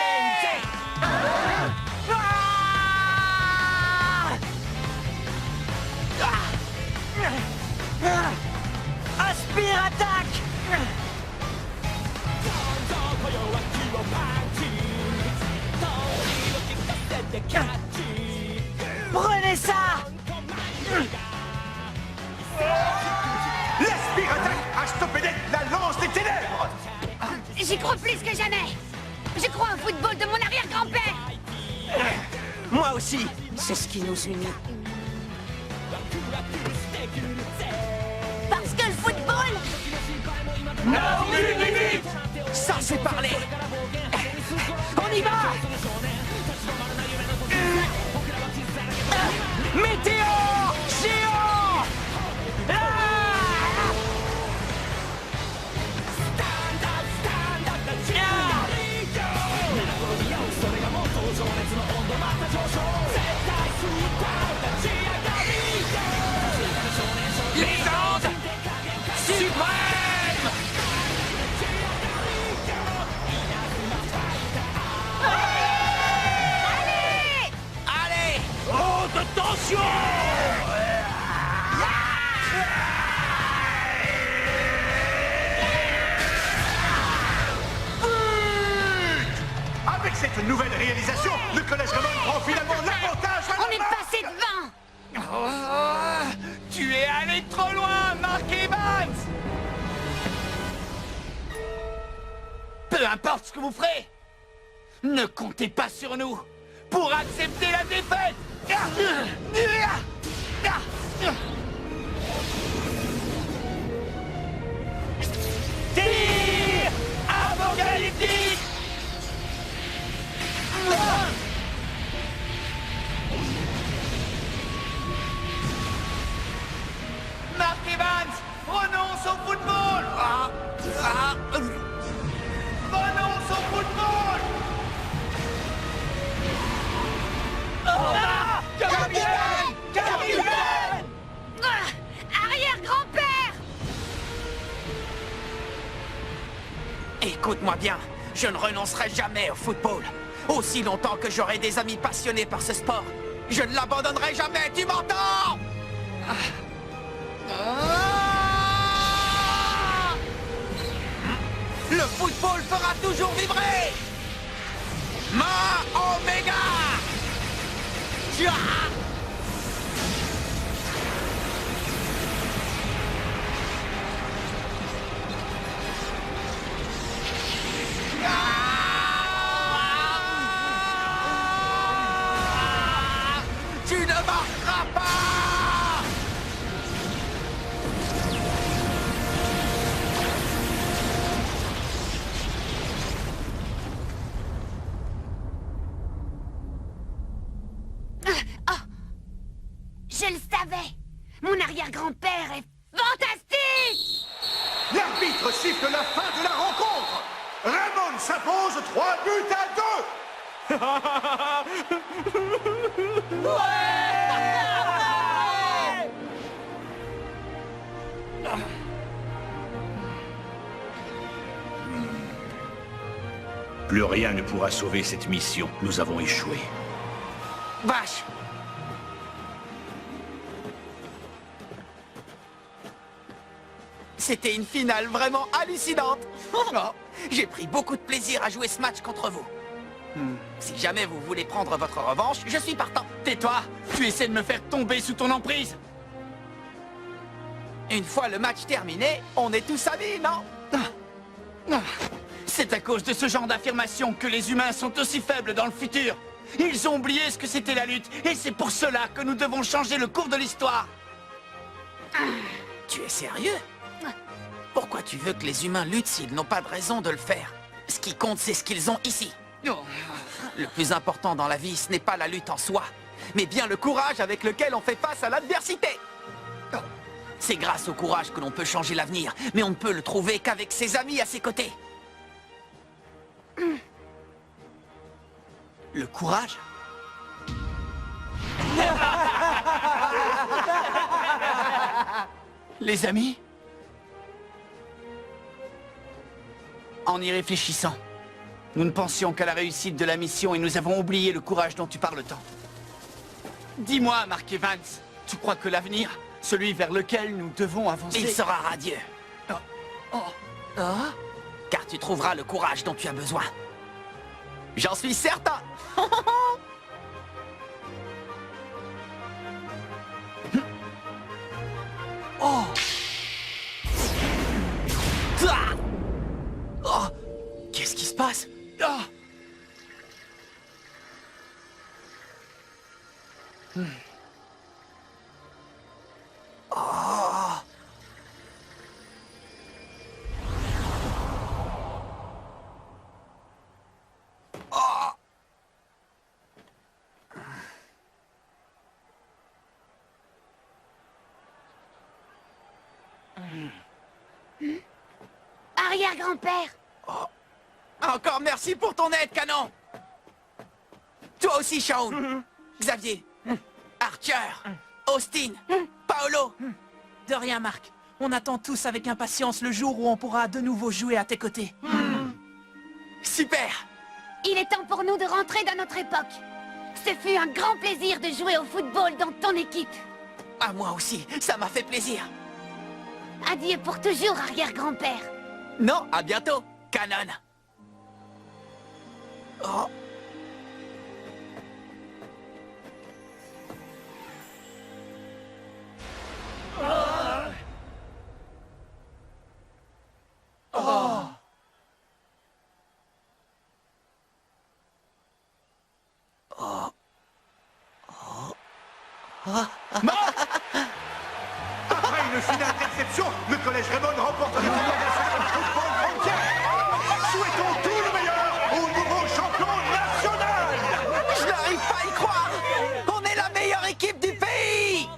Aspire, attaque. Prenez ça. L'Aspire attaque a stoppé net la lance des ténèbres. J'y crois plus que jamais! Je crois au football de mon arrière-grand-père! Moi aussi, c'est ce qui nous unit. Parce que le football... Non, vite! Ça, c'est parler! On y va. Météore géant. Légende suprême! Allez! Haute tension! Avec cette nouvelle réalisation, le Collège Raymond prend finalement l'avantage à la On est marque. passé devant! Tu es allé trop loin, Mark Evans! Peu importe ce que vous ferez, ne comptez pas sur nous pour accepter la défaite! Tir apocalyptique! Mark Evans, renonce au football! Renonce au football! Capitaine! Écoute-moi bien, je ne renoncerai jamais au football. Aussi longtemps que j'aurai des amis passionnés par ce sport, je ne l'abandonnerai jamais, tu m'entends? Le football fera toujours vibrer! Ma Omega! Tu ne marqueras pas! Je le savais! Mon arrière-grand-père est fantastique! L'arbitre siffle la fin de la rencontre. Raymond s'impose 3 buts à 2. Plus rien ne pourra sauver cette mission. Nous avons échoué. Vache! C'était une finale vraiment hallucinante. J'ai pris beaucoup de plaisir à jouer ce match contre vous. Si jamais vous voulez prendre votre revanche, je suis partant. Tais-toi! Tu essaies de me faire tomber sous ton emprise! Une fois le match terminé, on est tous amis, non? C'est à cause de ce genre d'affirmation que les humains sont aussi faibles dans le futur. Ils ont oublié ce que c'était la lutte, et c'est pour cela que nous devons changer le cours de l'histoire. Tu es sérieux? Pourquoi tu veux que les humains luttent s'ils n'ont pas de raison de le faire? Ce qui compte, c'est ce qu'ils ont ici. Le plus important dans la vie, ce n'est pas la lutte en soi, mais bien le courage avec lequel on fait face à l'adversité. C'est grâce au courage que l'on peut changer l'avenir, mais on ne peut le trouver qu'avec ses amis à ses côtés. Le courage? Les amis? En y réfléchissant, nous ne pensions qu'à la réussite de la mission et nous avons oublié le courage dont tu parles tant. Dis-moi, Mark Evans, tu crois que l'avenir, celui vers lequel nous devons avancer... Il sera radieux. Car tu trouveras le courage dont tu as besoin. J'en suis certain. Oh. Oh. Qu'est-ce qui se passe? Arrière-grand-père! Encore merci pour ton aide, Canon. Toi aussi, Shaun. Xavier. Archer. Austin. Paolo. De rien, Marc. On attend tous avec impatience le jour où on pourra de nouveau jouer à tes côtés. Super. Il est temps pour nous de rentrer dans notre époque. Ce fut un grand plaisir de jouer au football dans ton équipe. À moi aussi, ça m'a fait plaisir. Adieu pour toujours, arrière-grand-père. Non, à bientôt, Canon. Oh. Oh. Oh. Oh. Après une finale d'interception, le collège Raymond remporte le tournoi national de football entier. Souhaitons tout le meilleur au nouveau champion national. Je n'arrive pas à y croire. On est la meilleure équipe du pays.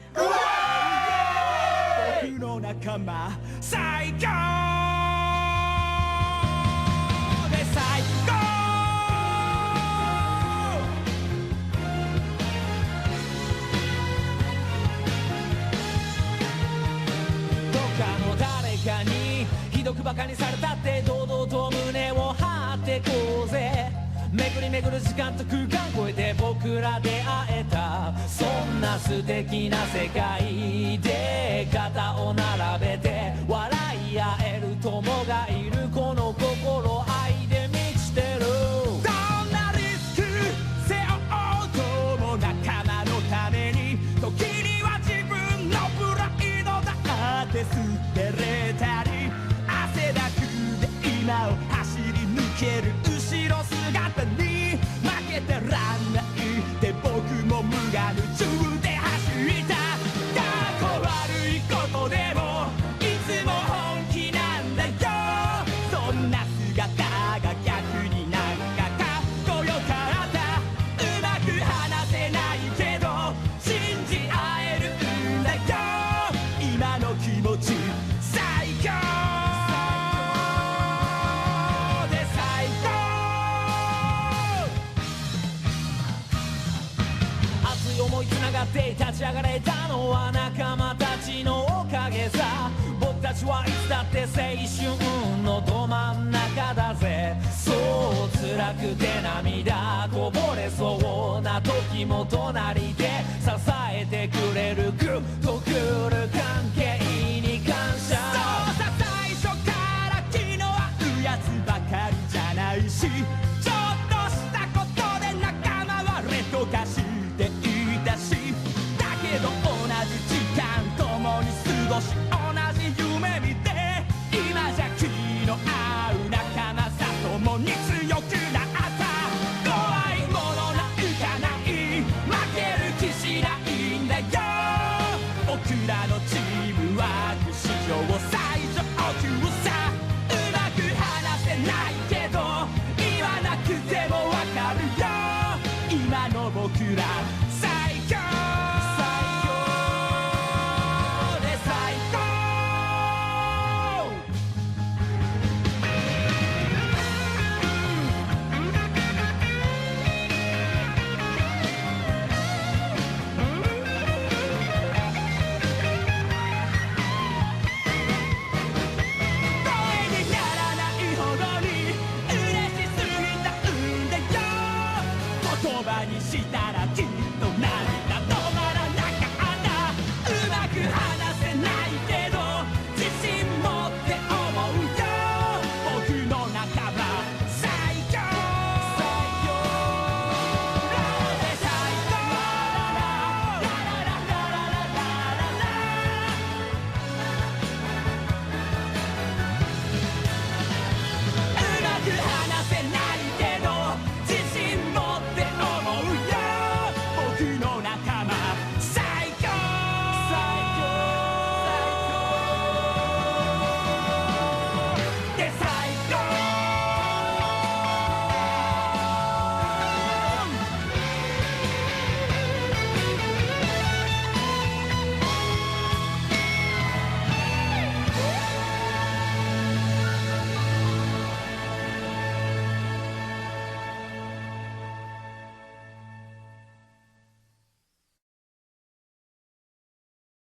ぜ巡り巡る時間と空間超えて僕ら出会えたそんな素敵な世界で肩を並べて笑い合える友がいるこの心愛で満ちてるどんなリスク背負おうとも仲間のために時には自分のプライドだって捨てれたり汗だくで今を走り抜ける後ろ姿に負けてらんないで僕も無我夢中で走った過去悪いことでもいつも本気なんだよそんな姿が逆になんかかっこよかったうまく話せないけど信じ合えるんだよ今の気持ち最強思いつながって立ち上がれたのは仲間たちのおかげさ僕たちはいつだって青春のど真ん中だぜそう辛くて涙こぼれそうな時も隣で支えてくれるグッとくる関係に感謝そうさ最初から気の合うやつばかりじゃないしちょっとしたことで仲間は劣等化してだけど同じ時間共に過ごし同じ夢見て今じゃ気の合う仲間さ共に強くなった怖いものなんかない負ける気しないんだよ僕らのチームワーク史上最上級さうまく話せないけど言わなくてもわかるよ今の僕ら